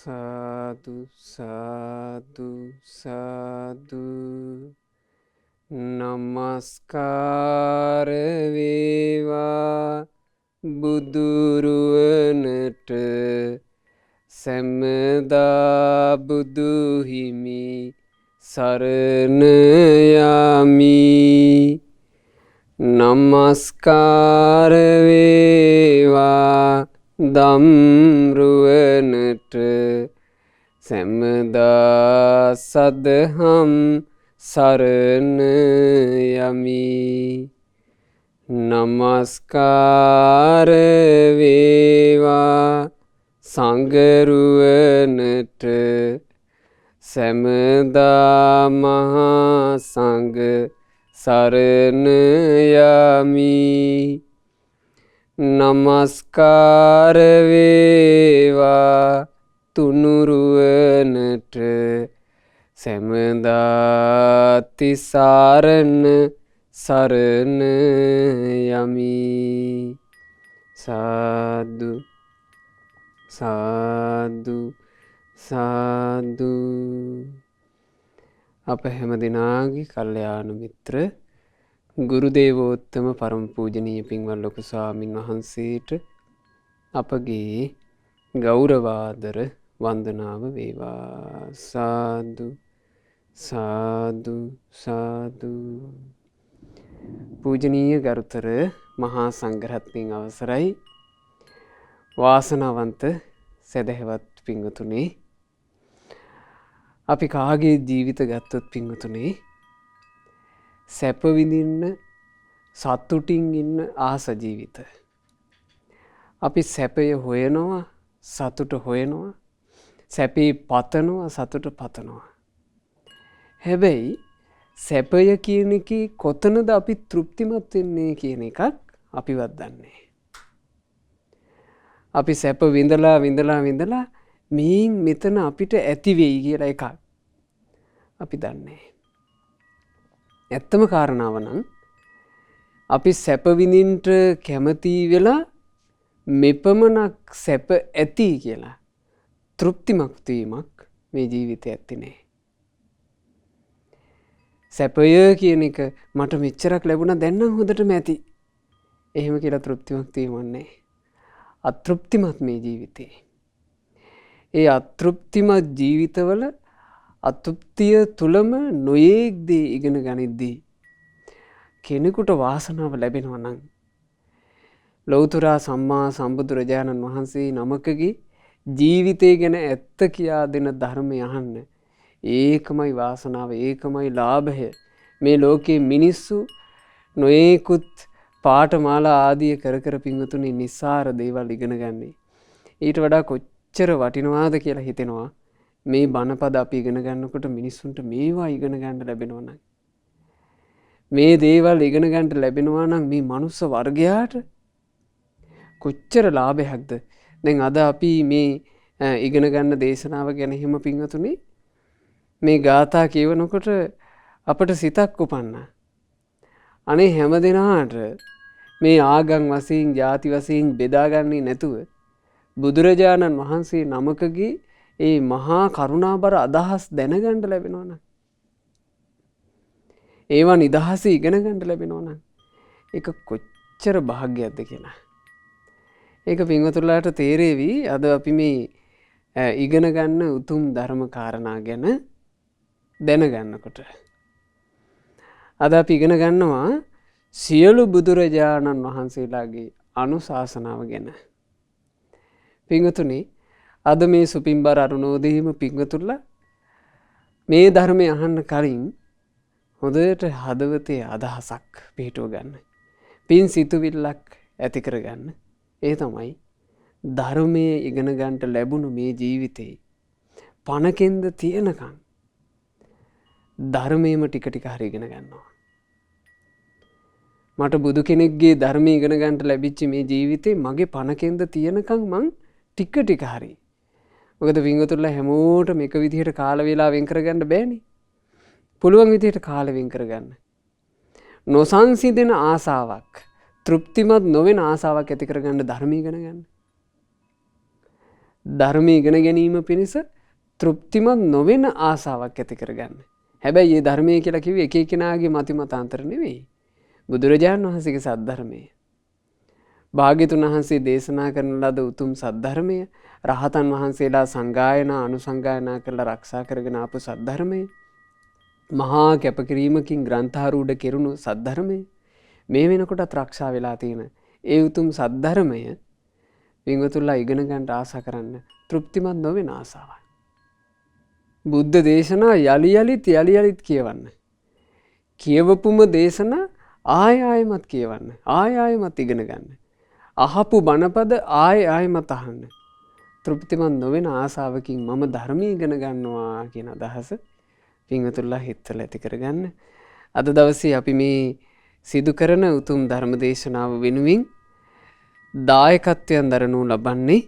සාදු සාදු සාදු නමස්කාර වේවා බුදුරුවනට සැමදා බුදු හිමි සරණ යමි. නමස්කාර වේවා දම්රුවනට සැමදා සදහම් සරණ යමි. නමස්කාර වේවා සංඝරුවනට සැමදා මහා සංඝ සරණ යමි. නමස්කාර වේවා තුනුරුවනට සැමදා තිසරණ සරණ යමි. සාදු සාදු සාදු. අප හැම දිනාගේ කල්යාණ මිත්‍ර ගුරු දේවෝත්තම පරම පූජනීය පින්වත් ලොකු ස්වාමින් වහන්සේට අපගේ ගෞරවාදර වන්දනාව වේවා. සාදු සාදු සාදු. පූජනීය ගරුතර මහා සංඝරත්නයන් අවසරයි. වාසනාවන්ත සදහැවත් පින්වතුනි, අපි කාගේ ජීවිත ගත්තොත් පින්වතුනි, සැප විඳින්න සතුටින් ඉන්න ආස ජීවිත. අපි සැපය හොයනවා, සතුට හොයනවා, සැපේ පතනවා, සතුට පතනවා. හැබැයි සැපය කියන එකේ කොතනද අපි තෘප්තිමත් වෙන්නේ කියන එකක් අපිවත් දන්නේ. අපි සැප විඳලා විඳලා විඳලා මේන් මෙතන අපිට ඇති වෙයි කියලා එකක් අපි දන්නේ. ඇත්තම කාරණාව නම් අපි සැප විඳින්නට කැමති වෙලා මෙපමණක් සැප ඇති කියලා තෘප්තිමත් වීමක් මේ ජීවිතේ ඇත්තේ නැහැ. සැපය කියන එක මට මෙච්චරක් ලැබුණා දැන් නම් හොඳටම ඇති. එහෙම කියලා තෘප්තිමත් වීමක් නැහැ. අතෘප්තිමත් මේ ජීවිතේ. ඒ අතෘප්තිමත් ජීවිතවල අතෘප්තිය තුලම නොයේක් දේ ඉගෙන ගනිද්දී කෙනෙකුට වාසනාව ලැබෙනවා නම් ලෞතර සම්මා සම්බුදුරජාණන් වහන්සේ නමකගේ ජීවිතය ගැන ඇත්ත කියා දෙන ධර්මය අහන්න, ඒකමයි වාසනාව, ඒකමයි ලාභය. මේ ලෝකයේ මිනිස්සු නොයේකුත් පාඨමාලා ආදිය කර කර පින්වතුනි නිස්සාර දේවල් ඉගෙන ගන්නේ. ඊට වඩා කොච්චර වටිනවාද කියලා හිතෙනවා මේ බණපද අපි ඉගෙන ගන්නකොට මිනිස්සුන්ට මේවා ඉගෙන ගන්න ලැබෙනවා නම්, මේ දේවල් ඉගෙන ගන්න ලැබෙනවා නම් මේ මනුස්ස වර්ගයාට කොච්චර ලාභයක්ද. දැන් අද අපි මේ ඉගෙන ගන්න දේශනාව ගැන හිම පින්වතුනි මේ ගාථා කියවනකොට අපට සිතක් උපන්නා. අනේ හැම දිනාට මේ ආගම් වශයෙන් ಜಾති වශයෙන් බෙදාගන්නේ නැතුව බුදුරජාණන් වහන්සේ නමකගේ ඒ මහා කරුණාබර අදහස් දැනගන්න ලැබෙනවා නම්, ඒවා නිදහසේ ඉගෙන ගන්න ලැබෙනවා නම් ඒක කොච්චර භාග්‍යයක්ද කියලා. ඒක පින්වතුන්ලාට තේරෙවි අද අපි මේ ඉගෙන ගන්න උතුම් ධර්ම කාරණා ගැන දැනගන්නකොට. අද අපි ඉගෙන ගන්නවා සියලු බුදුරජාණන් වහන්සේලාගේ අනුශාසනාව ගැන. පින්වතුනි, අද මේ සුපින්බර අරුණෝදයේම පින්වතුන්ලා මේ ධර්මය අහන්න කලින් හොඳට හදවතේ අදහසක් පිහිටුව ගන්න. පින් සිතුවිල්ලක් ඇති කරගන්න. ඒ තමයි ධර්මයේ ඉගෙන ගන්නට ලැබුණු මේ ජීවිතේ පණකෙන්ද තියෙනකන් ධර්මයේම ටික ටික හරි ඉගෙන ගන්නවා. මට බුදු කෙනෙක්ගේ ධර්මය ඉගෙන ගන්නට ලැබිච්ච මේ ජීවිතේ මගේ පණකෙන්ද තියෙනකන් මං ටික ටික හරි. මොකද පින්වතුන්ලා හැමෝටම එක විදිහට කාල වේලා වෙන් කරගන්න බෑනේ. පුළුවන් විදිහට කාල වෙන් කරගන්න. නොසන්සිඳෙන ආසාවක්, තෘප්තිමත් නොවන ආසාවක් ඇති කරගන්න ධර්මය ඉගෙන ගන්න. ධර්මයේ ඉගෙන ගැනීම පිණිස තෘප්තිමත් නොවන ආසාවක් ඇති කරගන්න. හැබැයි මේ ධර්මයේ කියලා කිව්වේ එක එක්කෙනාගේ මති මතාන්තර නෙවෙයි. බුදුරජාණන් වහන්සේගේ සද්ධර්මය. භාග්‍යතුන් වහන්සේ දේශනා කරන ලද උතුම් සද්ධර්මය, රහතන් වහන්සේලා සංගායනා අනුසංගායනා කරලා ආරක්ෂා කරගෙන ආපු සද්ධර්මය, මහා කැපකිරීමකින් ග්‍රන්ථාරූඪ කෙරුණු සද්ධර්මය, මේ වෙනකොටත් ආරක්ෂා වෙලා තියෙන ඒ උතුම් සද්ධර්මය පින්වතුන්ලා ඉගෙන ගන්න ආසා කරන්න තෘප්තිමත් නොවන ආසාවක්. බුද්ධ දේශනා යලි යලිත් කියවන්න. කියවපුම දේශනා ආයෙමත් කියවන්න. ආයෙමත් ඉගෙන ගන්න. අහපු බණපද ආයෙමත් අහන්න. තෘප්තිමත් නොවන ආසාවකින් මම ධර්මය ඉගෙන ගන්නවා කියන අදහස පින්වතුන්ලා හිතලා ඇති කරගන්න. අද දවසේ අපි මේ සිදු කරන උතුම් ධර්ම දේශනාව වෙනුවෙන් දායකත්වයෙන් දරනු ලබන්නේ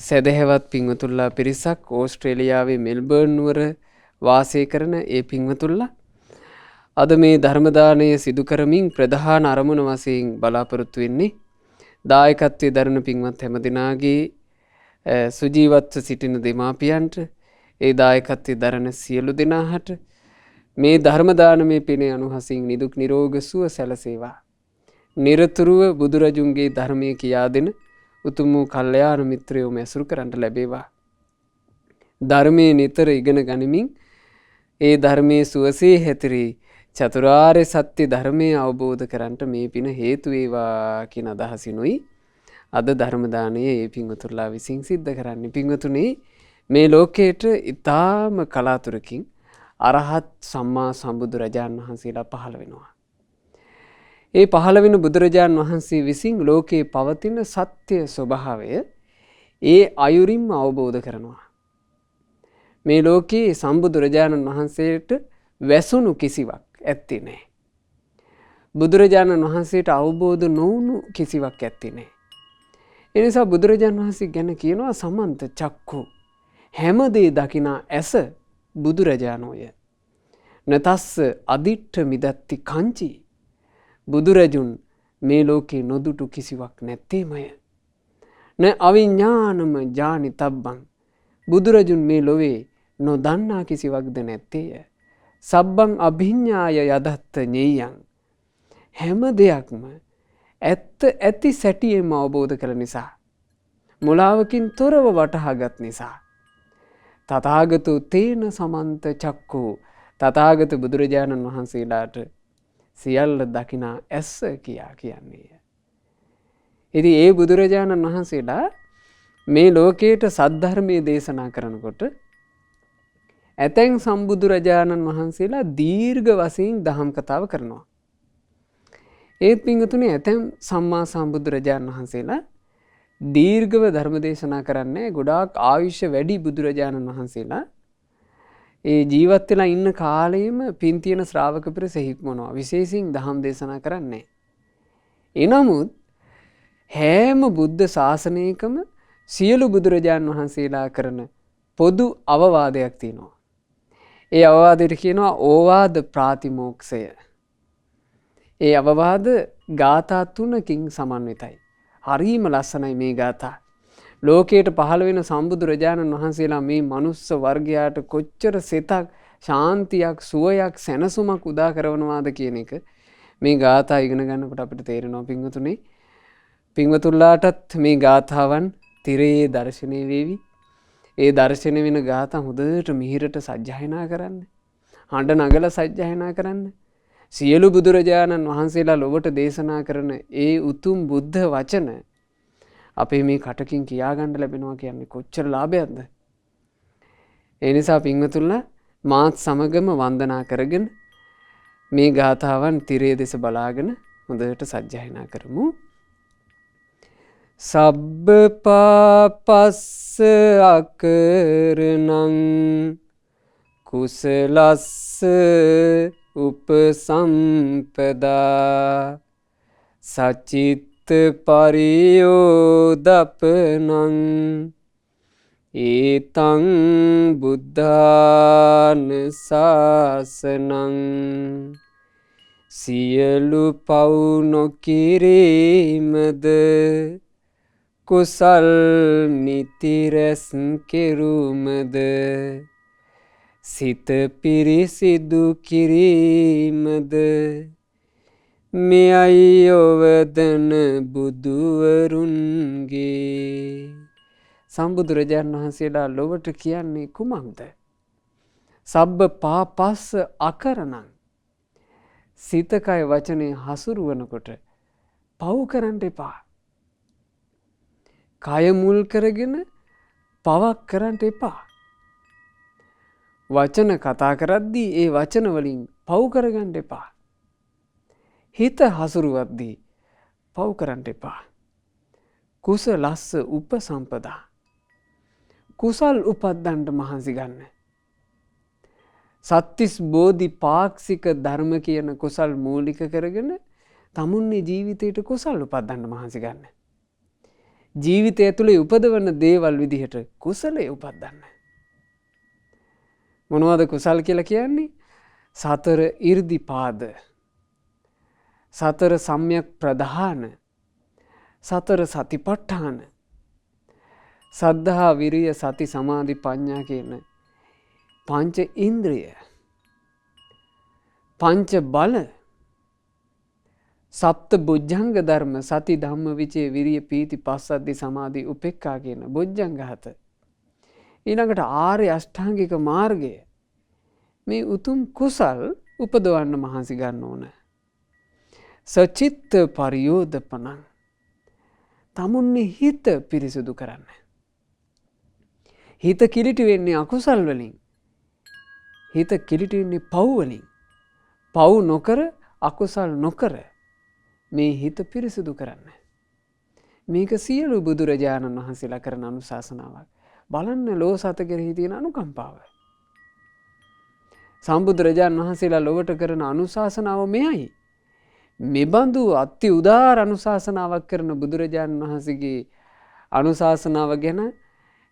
සදහැවත් පින්වතුන්ලා පිරිසක් ඕස්ට්‍රේලියාවේ මෙල්බර්න් නුවර වාසය කරන ඒ පින්වතුන්ලා අද මේ ධර්ම දාණය සිදු කරමින් ප්‍රධාන අරමුණ වශයෙන් බලාපොරොත්තු වෙන්නේ දායකත්වයේ දරන පින්වත් හැමදෙනාගේ සුජීවත්ව සිටින දෙමාපියන්ට, ඒ දායකත්වයේ දරන සියලු දෙනාට මේ ධර්ම දානමේ පිනේ අනුහසින් නිදුක් නිරෝග සුව සැලසේවා. නිරතුරුව බුදුරජුන්ගේ ධර්මයේ කියා දෙන උතුම් වූ කල්යාණ මිත්‍රයෝ මැසුරු කරන්ට ලැබේවා. ධර්මයේ නිතර ඉගෙන ගනිමින් ඒ ධර්මයේ සුවසේ හැතිරි චතුරාර්ය සත්‍ය ධර්මයේ අවබෝධ කරන්ට මේ පින හේතු වේවා කියන අදහසිනුයි අද ධර්ම දානය මේ පින්වතුන්ලා විසින් සිද්ධ කරන්නේ. පින්වතුනි, මේ ලෝකයට ඊටාම කලාතුරකින් අරහත් සම්මා සම්බුදුරජාණන් වහන්සේලා පහළ වෙනවා. ඒ පහළ වෙන බුදුරජාණන් වහන්සේ විසින් ලෝකේ පවතින සත්‍ය ස්වභාවය ඒ අයුරින්ම අවබෝධ කරනවා. මේ ලෝකේ සම්බුදුරජාණන් වහන්සේට වැසුණු කිසිවක් ඇත්තේ නැහැ. බුදුරජාණන් වහන්සේට අවබෝධ නොවුණු කිසිවක් ඇත්තේ නැහැ. ඒ නිසා බුදුරජාණන් වහන්සේ ගැන කියනවා සමන්ත චක්ඛු, හැම දේ දකිනා ඇස බුදුරජාණෝය. නතස්ස අදිට්ඨ මිදත්ති කංචි, බුදුරජුන් මේ ලෝකේ නොදුටු කිසිවක් නැත්තේමය. න අවිඥානම ජානිතබ්බං, බුදුරජුන් මේ ලොවේ නොදන්නා කිසිවක්ද නැත්තේය. සබ්බං අභිඥාය යදත්ත ඤෙය්‍යං, හැම දෙයක්ම ඇත්ත ඇති සැටියෙන්ම අවබෝධ කළ නිසා, මුලාවකින් තොරව වටහාගත් නිසා, තථාගතු තේන සමන්ත චක්ඛු, තථාගත බුදුරජාණන් වහන්සේලාට සියල්ල දකිනා ඇස කියා කියන්නේය. ඉතින් ඒ බුදුරජාණන් වහන්සේලා මේ ලෝකයට සද්ධර්මයේ දේශනා කරනකොට ඇතැම් සම්බුදුරජාණන් වහන්සේලා දීර්ඝ වශයෙන් දහම් කතාව කරනවා. ඒත් පින්වතුනි, ඇතැම් සම්මා සම්බුදුරජාණන් වහන්සේලා දීර්ඝව ධර්ම දේශනා කරන්නේ ගොඩාක් ආයුෂ වැඩි බුදුරජාණන් වහන්සේලා ඒ ජීවත් වෙලා ඉන්න කාලෙම පින් තියෙන ශ්‍රාවක පිරිස හික්මනවා. විශේෂයෙන් දහම් දේශනා කරන්නේ. එනමුත් හැම බුද්ධ ශාසනයකම සියලු බුදුරජාණන් වහන්සේලා කරන පොදු අවවාදයක් තියෙනවා. ඒ අවවාදයට කියනවා ඕවාද ප්‍රාතිමෝක්ෂය. ඒ අවවාද ගාථා 3කින් සමන්විතයි. හරිම ලස්සනයි මේ ගාථා. ලෝකයට පහළ වෙන සම්බුදුරජාණන් වහන්සේලා මේ මනුස්ස වර්ගයාට කොච්චර සිතක්, ශාන්තියක්, සුවයක්, සැනසුමක් උදා කරනවාද කියන එක මේ ගාථා ඉගෙන ගන්නකොට අපිට තේරෙනවා. පින්වතුනි, පින්වතුන්ලාටත් මේ ගාථාවන් තිරේ දර්ශනය වේවි. ඒ දර්ශනය වෙන ගාථා හොඳට මිහිරට සජ්ජායනා කරන්න, හඬ නගලා සජ්ජායනා කරන්න. සියලු බුදුරජාණන් වහන්සේලා ලොවට දේශනා කරන ඒ උතුම් බුද්ධ වචන අපේ මේ කටකින් කියාගන්න ලැබෙනවා කියන්නේ කොච්චර ලාභයක්ද. ඒ නිසා පින්වතුන්ලා මාත් සමගම වන්දනා කරගෙන මේ ගාථාවන් තිරේ දෙස බලාගෙන හොඳට සජ්ජායනා කරමු. සබ්බ පාපස්ස අකරණං කුසලස්ස උපසම්පදා සචිත්ත පරියෝදපනං ඒතං බුද්ධාන ශාසනං සියලු පව් නොකිරීමද කුසල් නිතිරැස් කෙරුමද සිත පිරිසිදු කිරීමද මෙයයි ඔවදන බුදුවරුන්ගේ. සම්බුදුරජාණන් වහන්සේලා ලොවට කියන්නේ කුමක්ද? සබ්බ පාපස්ස අකරණං. සිතකය වචනේ හසුරුවනකොට පව් කරන්න එපා. කය මුල් කරගෙන පවක් කරන්න එපා. වචන කතා කරද්දී ඒ වචන වලින් පව් කරගන්න එපා. හිත හසුරුවද්දී පව් කරන්න එපා. කුසලස්ස උපසම්පදා. කුසල් උපද්දන්ට මහන්සි ගන්න. සත්තිස් බෝධි පාක්ෂික ධර්ම කියන කුසල් මූලික කරගෙන තමුන්ගේ ජීවිතයට කුසල් උපද්දන්න මහන්සි ගන්න. ජීවිතය ඇතුලේ උපදවන දේවල් විදිහට කුසලයේ උපද්දන්න. මොනවද කුසල් කියලා කියන්නේ? සතර 이르දිපාද, සතර සම්‍යක් ප්‍රධාන, සතර සතිපට්ඨාන, සද්ධා විරිය සති සමාධි ප්‍රඥා කියන පංච ඉන්ද්‍රිය, පංච බල, සප්ත බොජ්ජංග ධර්ම සති ධම්ම විචේ විරිය පීති පස්සද්ධි සමාධි උපේක්ඛා කියන බොජ්ජංග හත. ඊළඟට ආර්ය අෂ්ටාංගික මාර්ගය. මේ උතුම් කුසල් උපදවන්න මහන්සි ගන්න ඕන. සචිත්ත පරියෝදපණං. තමුන්ගේ හිත පිරිසුදු කරන්න. හිත කිලිටි වෙන්නේ අකුසල් වලින්. හිත කිලිටි වෙන්නේ පව් වලින්. පව් නොකර අකුසල් නොකර මේ හිත පිරිසුදු කරන්න. මේක සියලු බුදුරජාණන් වහන්සේලා කරන අනුශාසනාවක්. බලන්න ලෝ සත කෙරෙහි තියෙන අනුකම්පාව. සම්බුදුරජාණන් වහන්සේලා ලොවට කරන අනුශාසනාව මෙයයි. මෙබඳු අති උදාර අනුශාසනාවක් කරන බුදුරජාණන් වහන්සේගේ අනුශාසනාව ගැන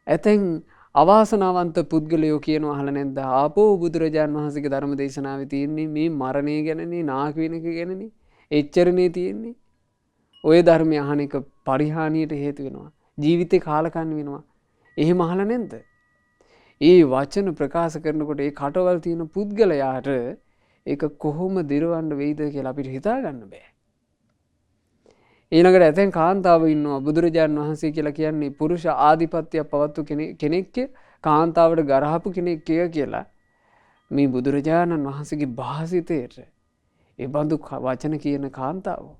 ඇතැන් අවාසනාවන්ත පුද්ගලයෝ කියනවා අහලා නැද්ද? ආපෝ බුදුරජාණන් වහන්සේගේ ධර්ම දේශනාවේ තියෙන්නේ මේ මරණය ගැනනේ, නාක වෙන එක ගැනනේ. එච්චරනේ තියෙන්නේ. ඔය ධර්මය අහන එක පරිහානියට හේතු වෙනවා. ජීවිතේ කාලකන්ණි වෙනවා. එහෙම අහලා නැද්ද? ඒ වචන ප්‍රකාශ කරනකොට ඒ කටවල් තියෙන පුද්ගලයාට ඒක කොහොම දිරවන්න වෙයිද කියලා අපිට හිතා ගන්න බෑ. ඊළඟට ඇතැන් කාන්තාවෝ ඉන්නවා බුදුරජාණන් වහන්සේ කියලා කියන්නේ පුරුෂ ආධිපත්‍යයක් පවත්තු කෙනෙක්ක කාන්තාවට ගරහපු කෙනෙක් කියලා මේ බුදුරජාණන් වහන්සේගේ භාසිතයට ඒ බඳු වචන කියන කාන්තාවෝ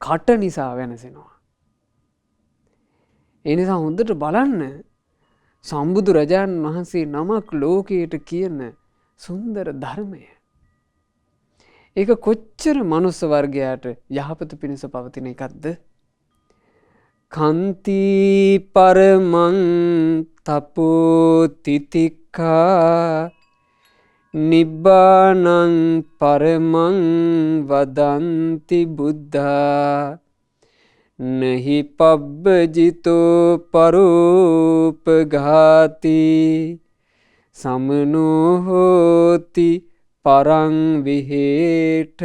කට නිසා වෙනසෙනවා. ඒ නිසා හොඳට බලන්න සම්බුදුරජාණන් වහන්සේ නමක් ලෝකයට කියන සුන්දර ධර්මය. ඒක කොච්චර මනුස්ස වර්ගයාට යහපත පිණිස පවතින එකක්ද? කන්ති පරමං තපෝ තිතික්ඛා නිබ්බානං පරමං වදන්ති බුද්ධා නහි පබ්බජිතෝ පරෝපඝාති සමනෝ හෝති පරං විහෙටයන්තු.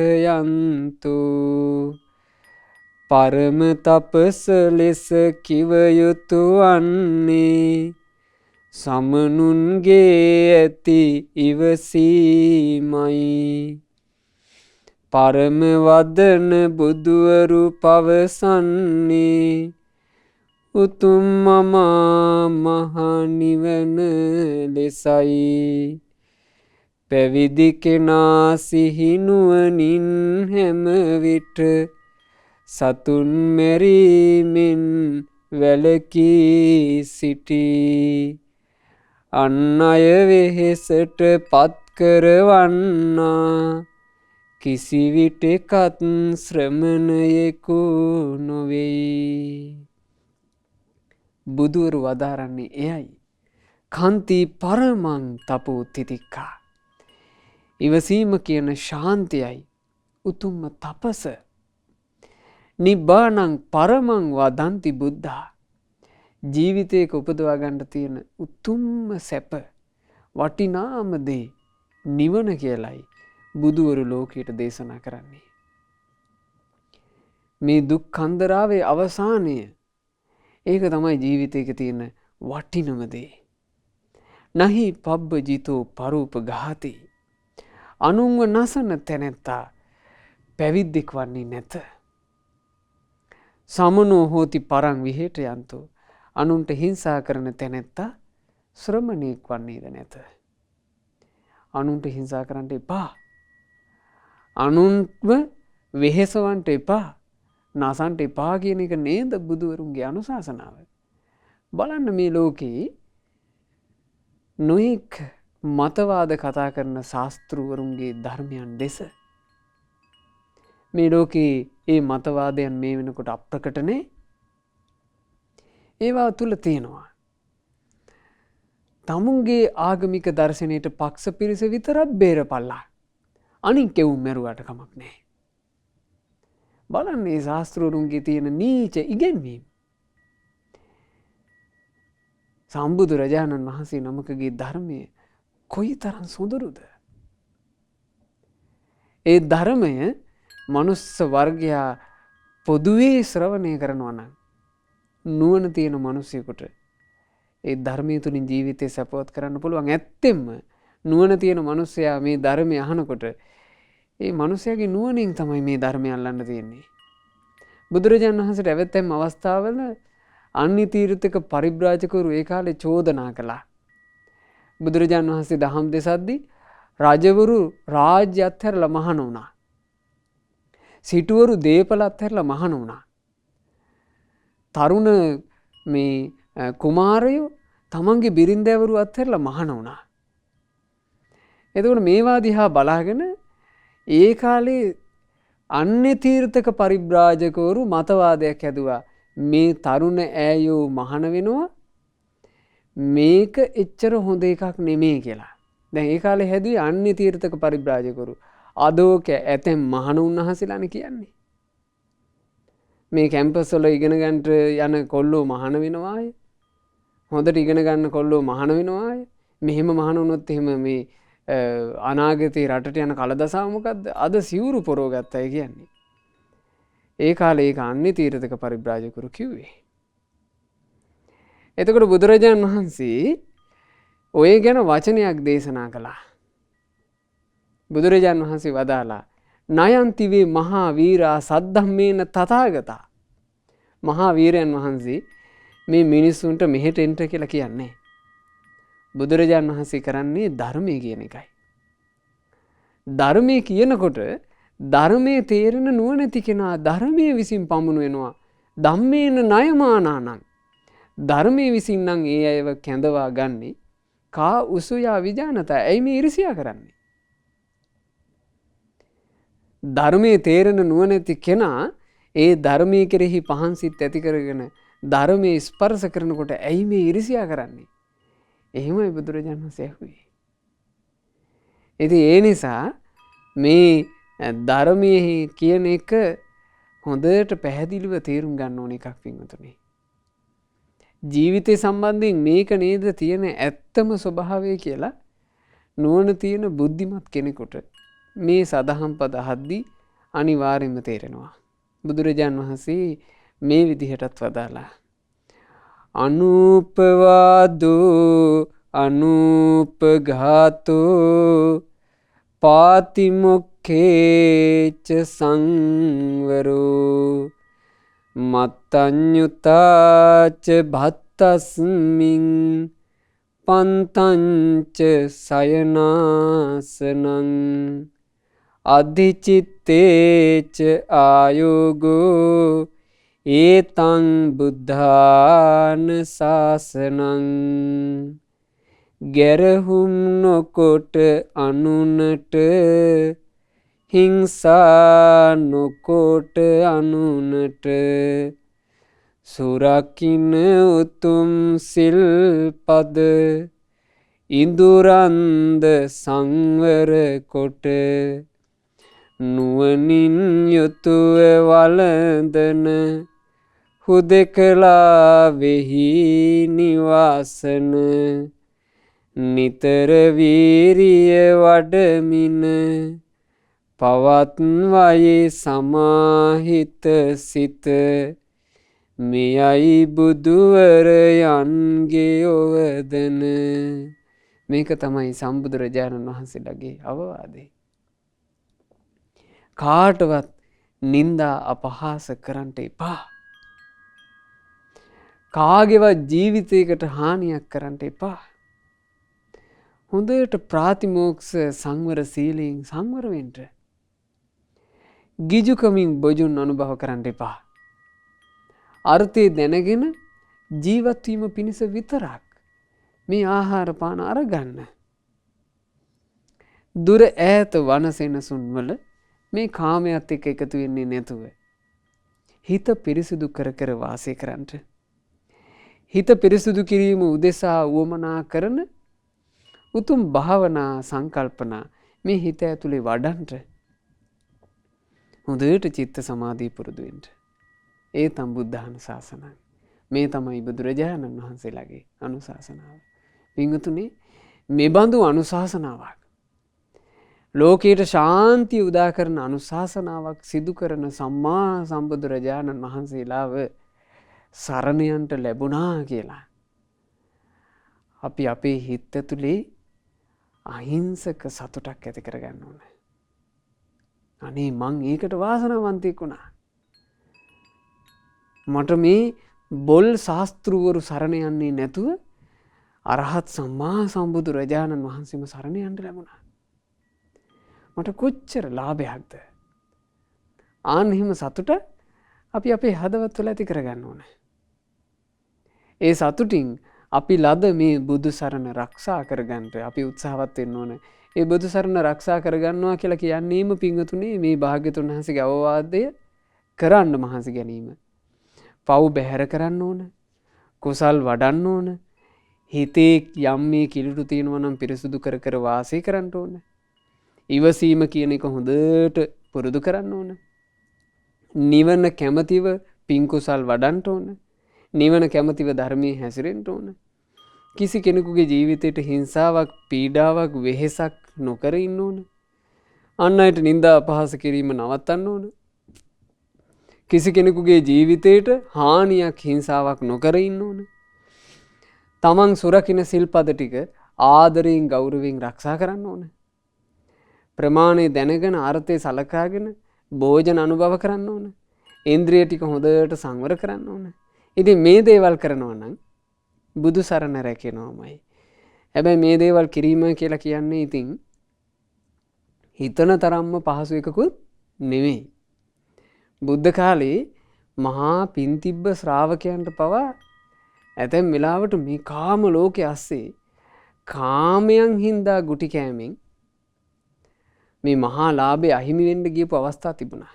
පරම තපස ලෙස කිව යුතු වන්නේ සමනුන්ගේ ඇති ඉවසීමයි. පරම වදන බුදුවරු පවසන්නේ උතුම් මමා මහ නිවන ලෙසයි. පැවිදි කෙනා සිහිනුවණින් හැම විට සතුන් මෙරීමෙන් වැළකී සිටී. අන් අය වෙහෙසට පත් කරවන්නා කිසිවිටෙකත් ශ්‍රමණයෙකු නොවෙයි. බුදුවරු වදාරන්නේ එයයි. කන්ති පරමං තපෝ තිතික්ඛා. ඉවසීම කියන ශාන්තියයි උතුම්ම තපස. නිබ්බානං පරමං වදන්ති බුද්ධා. ජීවිතයක උපදවා ගන්න තියෙන උතුම්ම සැප වටිනාම දේ නිවන කියලයි බුදුවරු ලෝකයට දේශනා කරන්නේ. මේ දුක් කන්දරාවේ අවසානය. ඒක තමයි ජීවිතයක තියෙන වටිනම දේ. නහි පබ්බජිතෝ පරූප ඝාතේ. අනුන්ව නසන තැනැත්තා පැවිද්දෙක් වන්නේ නැත. සමනෝ හෝති පරං විහෙට යන්තෝ. අනුන්ට හිංසා කරන තැනැත්තා ශ්‍රමණයෙක් වන්නේද නැත. අනුන්ට හිංසා කරන්න එපා. අනුන්ව වෙහෙසවන්ට එපා. නසන්ට එපා කියන එක නේද බුදුවරුන්ගේ අනුශාසනාව. බලන්න මේ ලෝකේ නොයෙක් මතවාද කතා කරන ශාස්තෘවරුන්ගේ ධර්මයන් දෙස. මේ ලෝකේ ඒ මතවාදයන් මේ වෙනකොට අප්‍රකටනේ. ඒවා තුල තියෙනවා. තමුන්ගේ ආගමික දර්ශනයට පක්ෂ පිරිස විතරක් බේරපල්ලා. අනික් කෙවුම් මැරුවට කමක් නැහැ. බලන්න මේ ශාස්ත්‍රවරුන්ගේ තියෙන නීච ඉගැන්වීම්. සම්බුදු රජාණන් වහන්සේ නමකගේ ධර්මය කොයි තරම් සොඳුරුද. ඒ ධර්මය මනුස්ස වර්ගයා පොදුවේ ශ්‍රවණය කරනවා නම් නුවණ තියෙන මිනිසෙකුට ඒ ධර්මය තුලින් ජීවිතය සපවත් කරන්න පුළුවන්. ඇත්තෙන්ම නුවණ තියෙන මිනිසයා මේ ධර්මය අහනකොට ඒ මිනිසයාගේ නුවණින් තමයි මේ ධර්මය අල්ලන්න තියෙන්නේ. බුදුරජාණන් වහන්සේට ඇවැත්ැම් අවස්ථාවල අන්‍ය තීර්ථක පරිබ්‍රාජකවරු ඒ කාලේ චෝදනා කළා. බුදුරජාණන් වහන්සේ දහම් දෙසද්දී රජවරු රාජ්‍ය අත්හැරලා මහාන වුණා. සිටුවරු දේපල අත්හැරලා මහාන වුණා. තරුණ මේ කුමාරයෝ තමන්ගේ බිරින්දෑවරු අත්හැරලා මහාන වුණා. එතකොට මේවා දිහා බලාගෙන ඒ කාලේ අන්‍ය තීර්ථක පරිබ්‍රාජකවරු මතවාදයක් හැදුවා. මේ තරුණ ඈයෝ මහාන වෙනවා මේක එච්චර හොඳ එකක් නෙමෙයි කියලා. දැන් ඒ කාලේ හැදුවේ අන්‍ය තීර්ථක පරිබ්‍රාජකවරු. අදෝක ඇතැම් මහාන උන්වහන්සේලානේ කියන්නේ. මේ කැම්පස් වල ඉගෙන ගන්නට යන කොල්ලෝ මහාන වෙනවාය. හොඳට ඉගෙන ගන්න කොල්ලෝ මහාන වෙනවාය. මෙහෙම මහාන වුණොත් එහෙම මේ අනාගතේ රටට යන කලදසාව මොකද්ද? අද සිවුරු පොරව ගත්තයි කියන්නේ. ඒ කාලේ ඒක අන්‍ය තීර්ථක පරිබ්‍රාජකවරු කිව්වේ. එතකොට බුදුරජාණන් වහන්සේ ඔය ගැන වචනයක් දේශනා කළා. බුදුරජාණන් වහන්සේ වදාලා නයන්තිවේ මහා වීරා සද්ධම්මේන තථාගතා. මහා වීරයන් වහන්සේ මේ මිනිස්සුන්ට මෙහෙට එන්න කියලා කියන්නේ. බුදුරජාණන් වහන්සේ කරන්නේ ධර්මයේ කියන එකයි. ධර්මයේ කියනකොට ධර්මයේ තේරෙන නුවණැති කෙනා ධර්මයේ විසින් පමුණු වෙනවා. ධම්මේන ණයමානානං. ධර්මයේ විසින් නම් ඒ අයව කැඳවා ගන්නේ කා උසුයා විජානත. ඇයි මේ ඉරිසියා කරන්නේ? ධර්මයේ තේරෙන නුවණැති කෙනා ඒ ධර්මයේ කෙරෙහි පහන් සිත් ඇති කරගෙන ධර්මයේ ස්පර්ශ කරනකොට ඇයි මේ ඉරිසියා කරන්නේ? එහෙමයි බුදුරජාණන් වහන්සේ ඇහුවේ. ඉතින් ඒ නිසා මේ ධර්මයේ කියන එක හොඳට පැහැදිලිව තේරුම් ගන්න ඕන එකක් පින්වතුනි. ජීවිතය සම්බන්ධයෙන් මේක නේද තියෙන ඇත්තම ස්වභාවය කියලා නුවණ තියෙන බුද්ධිමත් කෙනෙකුට මේ සදහම් පද අහද්දී අනිවාර්යයෙන්ම තේරෙනවා. බුදුරජාණන් වහන්සේ මේ විදිහටත් වදාලා අනූපවාදෝ අනූපඝාතෝ පාතිමොක්ඛේච සංවරෝ මත්තඤ්ඤුතාච භත්තස්මින් පන්තංච සයනාසනං අධිචිත්තේච ආයෝගෝ ඒතං බුද්ධාන ශාසනං ගැරහුම් නොකොට අනුනට හිංසා නොකොට අනුනට සුරකින්න උතුම් සිල්පද ඉඳුරන්ද සංවර කොට නුවණින් යුතුව වළඳන හුදෙකලා වෙහි නිවාසන නිතර වීරිය වඩමින පවත්වයේ සමාහිත සිත මෙයයි බුදුවරයන්ගේ ඔවදන. මේක තමයි සම්බුදුරජාණන් වහන්සේලාගේ අවවාදේ. කාටවත් නින්දා අපහාස කරන්නට එපා. කාගේවත් ජීවිතයකට හානියක් කරන්නට එපා. හොඳට ප්‍රාතිමෝක්ෂ සංවර සීලයෙන් සංවර වෙන්න. ගිජුකමින් බොජුන් අනුභව කරන්න එපා. අර්ථය දැනගෙන ජීවත් වීම පිණිස විතරක් මේ ආහාර පාන අරගන්න. දුර ඈත වනසෙනසුන් වල මේ කාමයට එක්ක එකතු වෙන්නේ නැතුව හිත පිරිසිදු කර කර වාසය කරන්න. හිත පිරිසිදු කිරීම උදෙසා වුවමනා කරන උතුම් භාවනා සංකල්පනා මේ හිත ඇතුලේ වඩන්ට. හොඳට චිත්ත සමාධිය පුරුදු වෙන්න. ඒ තම බුද්ධ අනුශාසනයි. මේ තමයි බුදුරජාණන් වහන්සේලාගේ අනුශාසනාව. පින්වතුනි, මේ බඳු අනුශාසනාවක් ලෝකයට ශාන්තිය උදා කරන අනුශාසනාවක් සිදු කරන සම්මා සම්බුදුරජාණන් වහන්සේලාව සරණයන්ට ලැබුණා කියලා අපි අපේ හිත ඇතුලේ අහිංසක සතුටක් ඇති කරගන්න ඕන. අනේ මං ඒකට වාසනාවන්තයෙක් වුණා. මට මේ බොල් ශාස්ත්‍රූවරු සරණ යන්නේ නැතුව අරහත් සම්මා සම්බුදුරජාණන් වහන්සේම සරණ යන්න ලැබුණා. මට කොච්චර ලාභයක්ද. ආන් එහෙම සතුට අපි අපේ හදවත්වල ඇති කරගන්න ඕන. ඒ සතුටින් අපි ලද මේ බුදු සරණ රක්ෂා කරගන්නට අපි උත්සාහවත් වෙන්න ඕන. ඒ බුදු සරණ රක්ෂා කරගන්නවා කියලා කියන්නේම පින්වතුනේ මේ භාග්‍යතුන් වහන්සේගේ අවවාදය කරන්න මහන්සි ගැනීම. පව් බැහැර කරන්න ඕන. කුසල් වඩන්න ඕන. හිතේ යම් මේ කිලුටු තියෙනවා නම් පිරිසුදු කර කර වාසය කරන්න ඕන. ඉවසීම කියන එක හොඳට පුරුදු කරන්න ඕන. නිවන කැමැතිව පින් කුසල් වඩන්න ඕන. නිවන කැමැතිව ධර්මයේ හැසිරෙන්න ඕන. කිසි කෙනෙකුගේ ජීවිතයට හිංසාවක්, පීඩාවක්, වෙහෙසක් නොකර ඉන්න ඕන. අන් අයට නිନ୍ଦා අපහාස කිරීම නවත්තන්න ඕන. කිසි කෙනෙකුගේ ජීවිතයට හානියක්, හිංසාවක් නොකර ඉන්න ඕන. තමන් සුරකින්න සිල්පද ටික ආදරයෙන්, ගෞරවයෙන් ආරක්ෂා කරන්න ඕන. ප්‍රමාණය දැනගෙන අර්ථය සලකාගෙන භෝජන අනුභව කරන්න ඕන. ඉන්ද්‍රිය ටික හොඳට සංවර කරන්න ඕන. ඉතින් මේ දේවල් කරනවා නම් බුදු සරණ රැකෙනවමයි. හැබැයි මේ දේවල් කිරීම කියලා කියන්නේ ඉතින් හිතන තරම්ම පහසු එකකුත් නෙමෙයි. බුද්ධ කාලේ මහා පින් තිබ්බ ශ්‍රාවකයන්ට පවා ඇතැම් වෙලාවට මේ කාම ලෝකයේ ඇස්සේ කාමයන් හින්දා ගුටි කෑමෙන් මේ මහා ලාභය අහිමි වෙන්න ගියපු අවස්ථා තිබුණා.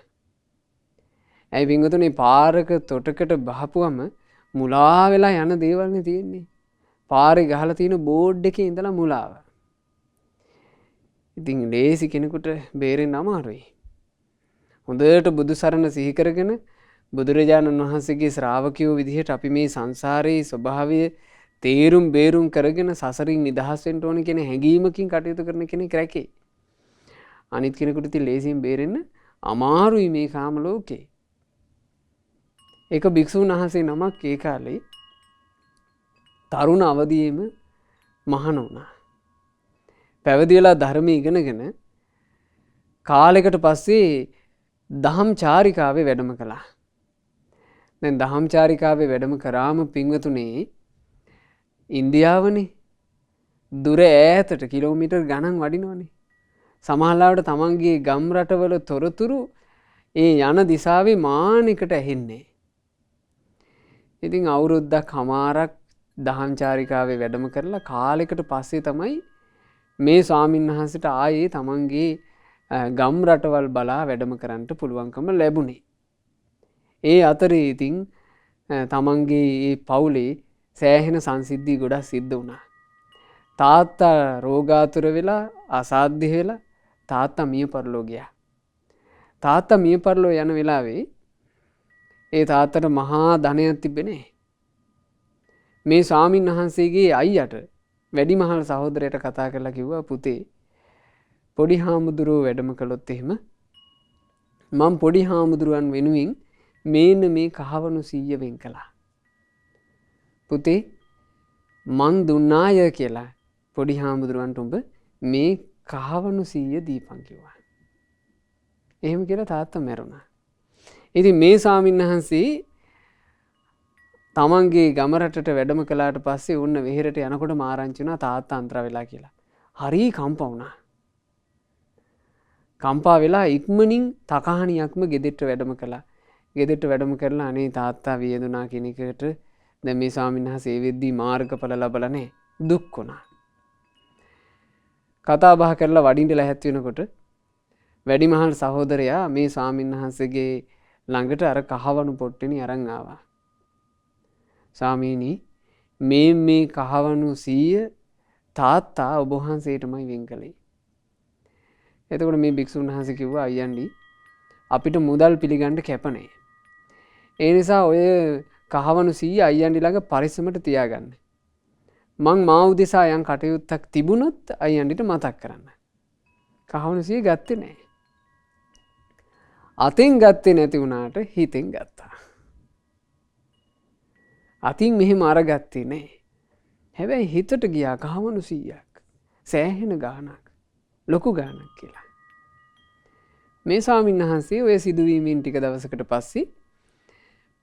ඇයි පින්වතුනි, පාරක තොටකට බහපුවම මුලා වෙලා යන දේවල්නේ තියෙන්නේ. පාරේ ගහලා තියෙන බෝඩ් එකේ ඉඳලා මුලාව. ඉතින් ලේසි කෙනෙකුට බේරෙන්න අමාරුයි. හොඳට බුදු සරණ සිහි කරගෙන බුදුරජාණන් වහන්සේගේ ශ්‍රාවකයෝ විදිහට අපි මේ සංසාරයේ ස්වභාවය තේරුම් බේරුම් කරගෙන සසරින් නිදහස් වෙන්න ඕන කියන හැඟීමකින් කටයුතු කරන කෙනෙක් රැකේ. අනිත් කෙනෙකුට ඉතින් ලේසියෙන් බේරෙන්න අමාරුයි මේ කාම ලෝකේ. එක භික්ෂුන් වහන්සේ නමක් ඒ කාලේ තරුණ අවදියේම මහණ වුණා. පැවිදි වෙලා ධර්ම ඉගෙනගෙන කාලයකට පස්සේ දහම් චාරිකාවේ වැඩම කළා. දැන් දහම් චාරිකාවේ වැඩම කරාම පින්වතුනේ ඉන්දියාවනේ දුර ඈතට කිලෝමීටර් ගණන් වඩිනවනේ. සමහරවිට තමන්ගේ ගම් රටවල තොරතුරු ඒ යන දිශාවේ මානෙකට ඇහෙන්නේ. ඉතින් අවුරුද්දක් හමාරක් දහම් චාරිකාවේ වැඩම කරලා කාලයකට පස්සේ තමයි මේ ස්වාමීන් වහන්සේට ආයේ තමන්ගේ ගම් රටවල් බලා වැඩම කරන්නට පුළුවන්කම ලැබුණේ. ඒ අතරේ ඉතින් තමන්ගේ ඒ පවුලේ සෑහෙන සංසිද්ධි ගොඩක් සිද්ධ වුණා. තාත්තා රෝගාතුර වෙලා අසාධ්‍ය වෙලා තාත්තා මිය පරලෝ ගියා. තාත්තා මිය පරලෝ යන වෙලාවේ ඒ තාත්තට මහා ධනයක් තිබෙන්නේ. මේ ස්වාමීන් වහන්සේගේ අයියට වැඩිමහල් සහෝදරයට කතා කරලා කිව්වා, පුතේ පොඩි හාමුදුරුවෝ වැඩම කළොත් එහෙම මම පොඩි හාමුදුරුවන් වෙනුවෙන් මේන්න මේ කහවණු 100 වෙන් කළා. පුතේ මං දුන්නාය කියලා පොඩි හාමුදුරුවන්ට උඹ මේ කහවණු 100 දීපන් කිව්වා. එහෙම කියලා තාත්තා මැරුණා. ඉතින් මේ ස්වාමීන් වහන්සේ තමන්ගේ ගම රටට වැඩම කළාට පස්සේ උන්න වෙහෙරට යනකොට මාරංචි වුණා තාත්තා අන්තර වෙලා කියලා. හරි කම්පා වුණා. කම්පා වෙලා ඉක්මනින් තකහණියක්ම ගෙදෙට්ට වැඩම කළා. ගෙදෙට්ට වැඩම කරලා අනේ තාත්තා වියදුනා කියන එකට දැන් මේ ස්වාමීන් වහන්සේ වෙද්දී මාර්ගඵල ලැබලා නැහැ. දුක් වුණා. කතා බහ කරලා වඩින්න ලැහැත් වෙනකොට වැඩිමහල් සහෝදරයා මේ ස්වාමීන් වහන්සේගේ ළඟට අර කහවණු පොට්ටෙනි අරන් ආවා. ස්වාමීනි මේ කහවණු 100 තාත්තා ඔබ වහන්සේටමයි වෙන් කළේ. එතකොට මේ භික්ෂුන් වහන්සේ කිව්වා අයියන්ඩි අපිට මුදල් පිළිගන්න කැප නැහැ. ඒ නිසා ඔය කහවණු 100 අයියන්ඩි ළඟ පරිස්සමට තියාගන්න. මං මා උදෙසා යම් කටයුත්තක් තිබුණොත් අයියන්ඩිට මතක් කරන්න. කහවණු 100 ගත්තේ නැහැ. අතෙන් ගත්තේ නැති වුණාට හිතෙන් ගත්තා. අතින් මෙහෙම අරගත්තේ නැහැ. හැබැයි හිතට ගියා කහවණු 100ක්. සෑහෙන ගාණක්. ලොකු ගාණක් කියලා. මේ ස්වාමීන් වහන්සේ ඔය සිදුවීමෙන් ටික දවසකට පස්සේ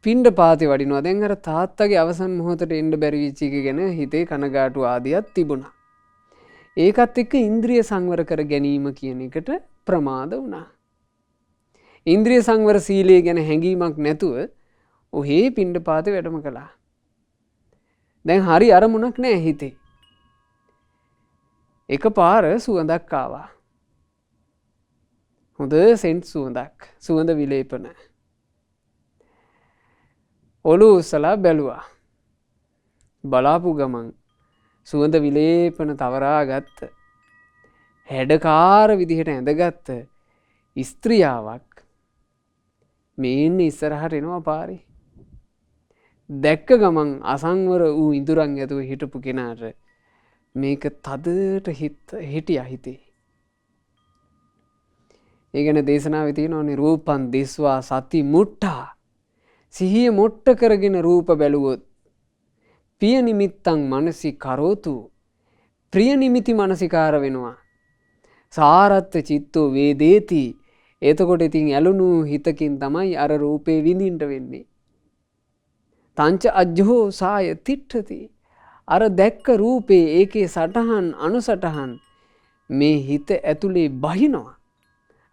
පින්ඩ පාතේ වඩිනවා. දැන් අර තාත්තගේ අවසන් මොහොතට එන්න බැරි වෙච්ච එක ගැන හිතේ කනගාටු ආදියක් තිබුණා. ඒකත් එක්ක ඉන්ද්‍රිය සංවර කර ගැනීම කියන එකට ප්‍රමාද වුණා. ඉන්ද්‍රිය සංවර සීලය ගැන හැඟීමක් නැතුව ඔහේ පින්ඩ පාතේ වැඩම කළා. දැන් හරි අරමුණක් නැහැ හිතේ. එකපාර සුවඳක් ආවා. හොඳ සෙන්ට් සුවඳක්. සුවඳ විලේපන. ඔළුව උස්සලා බැලුවා. බලාපු ගමන් සුවඳ විලේපන තවරාගත්ත හැඩකාර විදිහට ඇඳගත්ත ස්ත්‍රියාවක් මේන්න ඉස්සරහට එනවා පාරේ. දැක්ක ගමන් අසංවර වූ ඉඳුරන් ඇතුව හිටපු කෙනාට මේක තදට හිටියා හිතේ. ඒ ගැන දේශනාවේ තියෙනවානේ රූපං දිස්වා සති මුට්ටා. සිහිය මොට්ට කරගෙන රූප බැලුවොත් පිය නිමිත්තං මනසි කරෝතු. ප්‍රිය නිමිති මනසිකාර වෙනවා. සාරත්ත චිත්තෝ වේදේති. එතකොට ඉතින් ඇලුණු හිතකින් තමයි අර රූපේ විඳින්න වෙන්නේ. තංච අජ්ජෝ සාය තිට්ඨති. අර දැක්ක රූපේ ඒකේ සටහන් අනුසටහන් මේ හිත ඇතුලේ බහිනවා.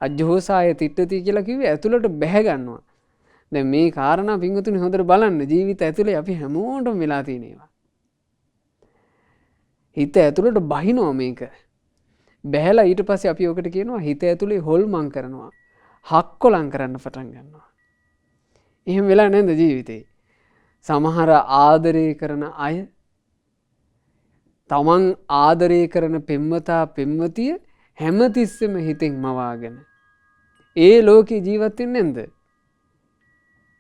අජ්ජෝ සාය තිට්ඨති කියලා කිව්වේ ඇතුලට බැහැ ගන්නවා. දැන් මේ කාරණා පින්වතුනි හොඳට බලන්න ජීවිත ඇතුලේ අපි හැමෝටම වෙලා තියෙන ඒවා. හිත ඇතුලට බහිනවා මේක. බැහැලා ඊට පස්සේ අපි ඔකට කියනවා හිත ඇතුලේ හොල්මන් කරනවා. හක්කොලම් කරන්න පටන් ගන්නවා. එහෙම වෙලා නැන්ද ජීවිතේ? සමහර ආදරය කරන අය තමන් ආදරය කරන පෙම්වතා පෙම්වතිය හැමතිස්සෙම හිතෙන් මවාගෙන ඒ ලෝකේ ජීවත් වෙන්නේ නැන්ද?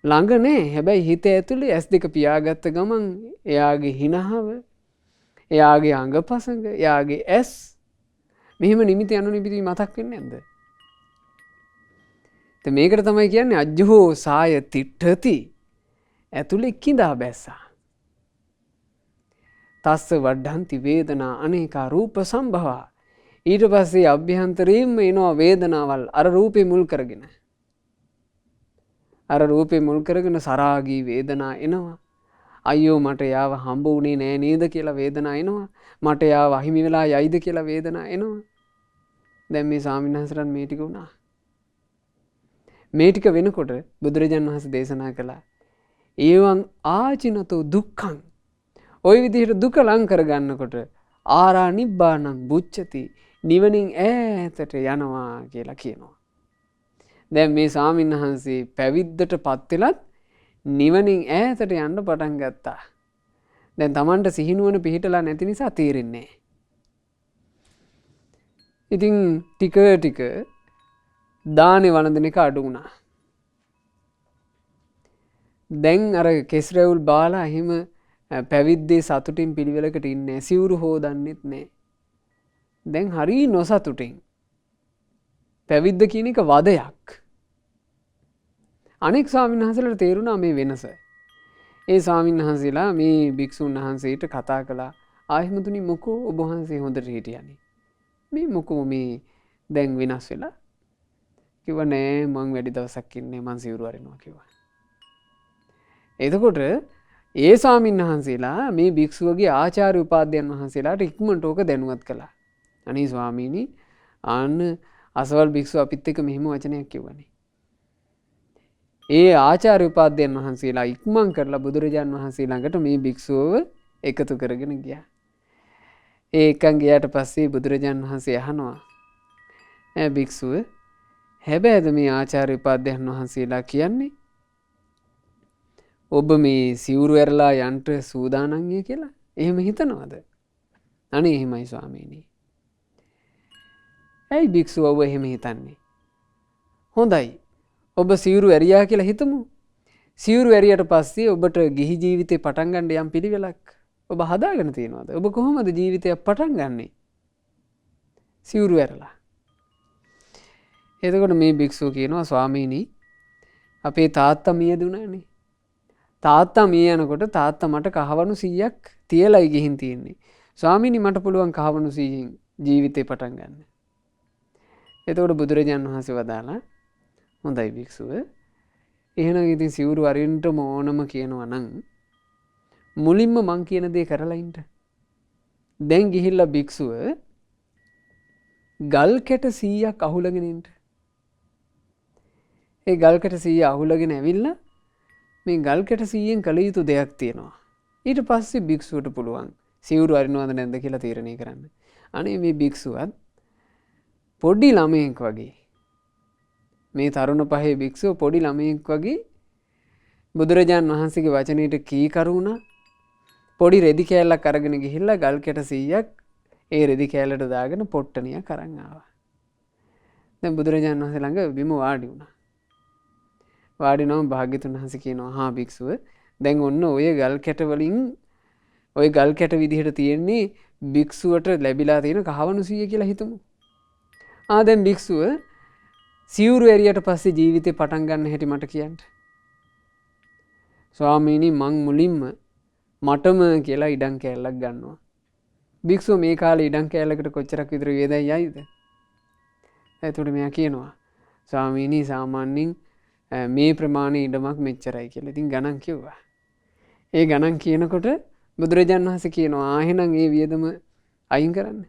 ළඟ නෑ. හැබැයි හිත ඇතුලේ S2 පියාගත්ත ගමන් එයාගේ හිනහව, එයාගේ අංගපසංග, එයාගේ ඇස් මෙහෙම නිමිති අනුනිමිති මතක් වෙන්නේ නැන්ද? මේකට තමයි කියන්නේ අජ්ජෝ සාය තිට්ඨති. ඇතුලේ කිඳා බැස්සා. තස්ස වඩ්ඩන්ති වේදනා අනේකා රූප සම්භවා. ඊට පස්සේ අභ්‍යන්තරයෙන්ම එනවා වේදනාවල් අර රූපේ මුල් කරගෙන. අර රූපේ මුල් කරගෙන සරාගී වේදනා එනවා. අයියෝ මට යාව හම්බ වුණේ නෑ නේද කියලා වේදනා එනවා. මට යාව අහිමි වෙලා යයිද කියලා වේදනා එනවා. දැන් මේ ස්වාමීන් වහන්සේට මේ ටික වුණා. මේ ටික වෙනකොට බුදුරජාණන් වහන්සේ දේශනා කළා ඒවං ආචිනතෝ දුක්ඛං. ওই විදිහට දුක ලං කරගන්නකොට ආරා නිබ්බානං බුච්චති. නිවනින් ඈතට යනවා කියලා කියනවා. දැන් මේ ස්වාමීන් වහන්සේ පැවිද්දට පත් වෙලත් නිවනින් ඈතට යන්න පටන් ගත්තා. දැන් Tamanට සිහිනුවන පිහිටලා නැති නිසා තේරෙන්නේ නැහැ. ඉතින් ටික ටික දානේ වළඳන එක අඩු වුණා. දැන් අර කෙස්රැවුල් බාලා එහෙම පැවිද්දේ සතුටින් පිළිවෙලකට ඉන්නේ නැහැ. සිවුරු හොදන්නෙත් නැහැ. දැන් හරි නොසතුටින්. පැවිද්ද කියන එක වදයක්. අනෙක් ස්වාමීන් වහන්සේලාට තේරුණා මේ වෙනස. ඒ ස්වාමීන් වහන්සේලා මේ භික්ෂුන් වහන්සේට කතා කළා. ආයමතුනි මොකෝ ඔබ වහන්සේ හොඳට හිටියනේ. මේ මොකෝ මේ දැන් වෙනස් වෙලා? කිව්වා නෑ මං වැඩි දවසක් ඉන්නේ මං සිවුරු අරිනවා කිව්වා. එතකොට ඒ ස්වාමීන් වහන්සේලා මේ භික්ෂුවගේ ආචාර්ය උපාධ්‍යයන් වහන්සේලාට ඉක්මනට ඕක දැනුවත් කළා. අනේ ස්වාමීනි ආන්න අසවල් භික්ෂුව අපිත් එක්ක මෙහෙම වචනයක් කිව්වනේ. ඒ ආචාර්ය උපාධ්‍යයන් වහන්සේලා ඉක්මන් කරලා බුදුරජාන් වහන්සේ ළඟට මේ භික්ෂුවව එකතු කරගෙන ගියා. ඒ එකන් ගියාට පස්සේ බුදුරජාන් වහන්සේ අහනවා ඈ භික්ෂුව හැබැයිද මේ ආචාර්ය උපාධ්‍යයන් වහන්සේලා කියන්නේ ඔබ මේ සිවුරු ඇරලා යන්ට සූදානම්ය කියලා එහෙම හිතනවද? අනේ එහෙමයි ස්වාමීනි. ඇයි භික්ෂුව ඔබ එහෙම හිතන්නේ? හොඳයි. ඔබ සිවුරු ඇරියා කියලා හිතමු. සිවුරු ඇරියට පස්සේ ඔබට ගිහි ජීවිතේ පටන් ගන්න යම් පිළිවෙලක් ඔබ හදාගෙන තියෙනවද? ඔබ කොහොමද ජීවිතය පටන් ගන්නෙ? සිවුරු ඇරලා. එතකොට මේ භික්ෂුව කියනවා ස්වාමීනි අපේ තාත්තා මිය දුනානේ. තාත්තා මිය යනකොට තාත්තා මට කහවණු 100ක් තියලයි ගිහින් තියෙන්නේ. ස්වාමීනි මට පුළුවන් කහවණු 100න් ජීවිතේ පටන් ගන්න. එතකොට බුදුරජාණන් වහන්සේ වදාලා හොඳයි භික්ෂුව. එහෙනම් ඉතින් සිවුරු අරින්නම ඕනම කියනවා නම් මුලින්ම මං කියන දේ කරලා ඉන්න. දැන් ගිහිල්ලා භික්ෂුව ගල් කැට 100ක් අහුලගෙන ඉන්න. ඒ ගල් කැට 100 අහුලගෙන ඇවිල්ලා මේ ගල් කැට 100න් කළ යුතු දෙයක් තියෙනවා. ඊට පස්සේ භික්ෂුවට පුළුවන් සිවුරු අරිනවද නැද්ද කියලා තීරණය කරන්න. අනේ මේ භික්ෂුවත් පොඩි ළමයෙක් වගේ මේ තරුණ පහේ භික්ෂුව පොඩි ළමයෙක් වගේ බුදුරජාන් වහන්සේගේ වචනයට කීකරු වුණා. පොඩි රෙදි කෑල්ලක් අරගෙන ගිහිල්ලා ගල් කැට 100ක් ඒ රෙදි කෑල්ලට දාගෙන පොට්ටනියක් අරන් ආවා. දැන් බුදුරජාන් වහන්සේ ළඟ බිම වාඩි වුණා. වාඩි වුණාම භාග්‍යතුන් වහන්සේ කියනවා හා භික්ෂුව දැන් ඔන්න ඔය ගල් කැට වලින් ඔය ගල් කැට විදිහට තියෙන්නේ භික්ෂුවට ලැබිලා තියෙන කහවණු 100 කියලා හිතමු. දැන් භික්ෂුව සිවුරු ඇරියට පස්සේ ජීවිතේ පටන් ගන්න හැටි මට කියන්න. ස්වාමීනි මං මුලින්ම මටම කියලා ඉඩම් කෑල්ලක් ගන්නවා. භික්ෂුව මේ කාලේ ඉඩම් කෑල්ලකට කොච්චරක් විතර වේදයි යයිද? එතකොට මෙයා කියනවා ස්වාමීනි සාමාන්‍යයෙන් මේ ප්‍රමාණය ඉඩමක් මෙච්චරයි කියලා. ඉතින් ගණන් කිව්වා. ඒ ගණන් කියනකොට බුදුරජාණන් වහන්සේ කියනවා එහෙනම් ඒ වියදම අයින් කරන්න.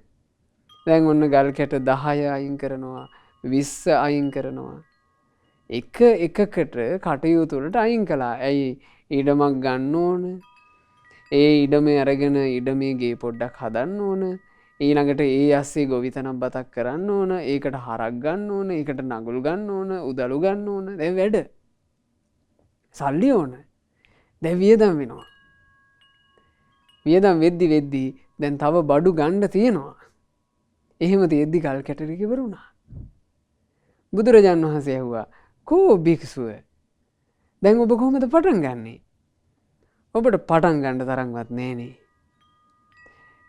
දැන් ඔන්න ගල් කැට 10 අයින් කරනවා 20 අයින් කරනවා. එක එකකට කටයුතු වලට අයින් කළා. ඇයි ඉඩමක් ගන්න ඕන. ඒ ඉඩමේ අරගෙන ඉඩමේ ගේ පොඩ්ඩක් හදන්න ඕන. ඊළඟට ඒ ඇස්සේ ගොවිතැනක් බතක් කරන්න ඕන. ඒකට හරක් ගන්න ඕන. ඒකට නගුල් ගන්න ඕන. උදළු ගන්න ඕන. දැන් වැඩ. සල්ලි ඕන. දැන් වියදම් වෙනවා. වියදම් වෙද්දි දැන් තව බඩු ගන්න තියෙනවා. එහෙම තියෙද්දි ගල් කැටට ඉවර වුණා. බුදුරජාණන් වහන්සේ ඇහුවා කෝ භික්ෂුව දැන් ඔබ කොහොමද පටන් ගන්නෙ? ඔබට පටන් ගන්න තරම්වත් නෑනේ.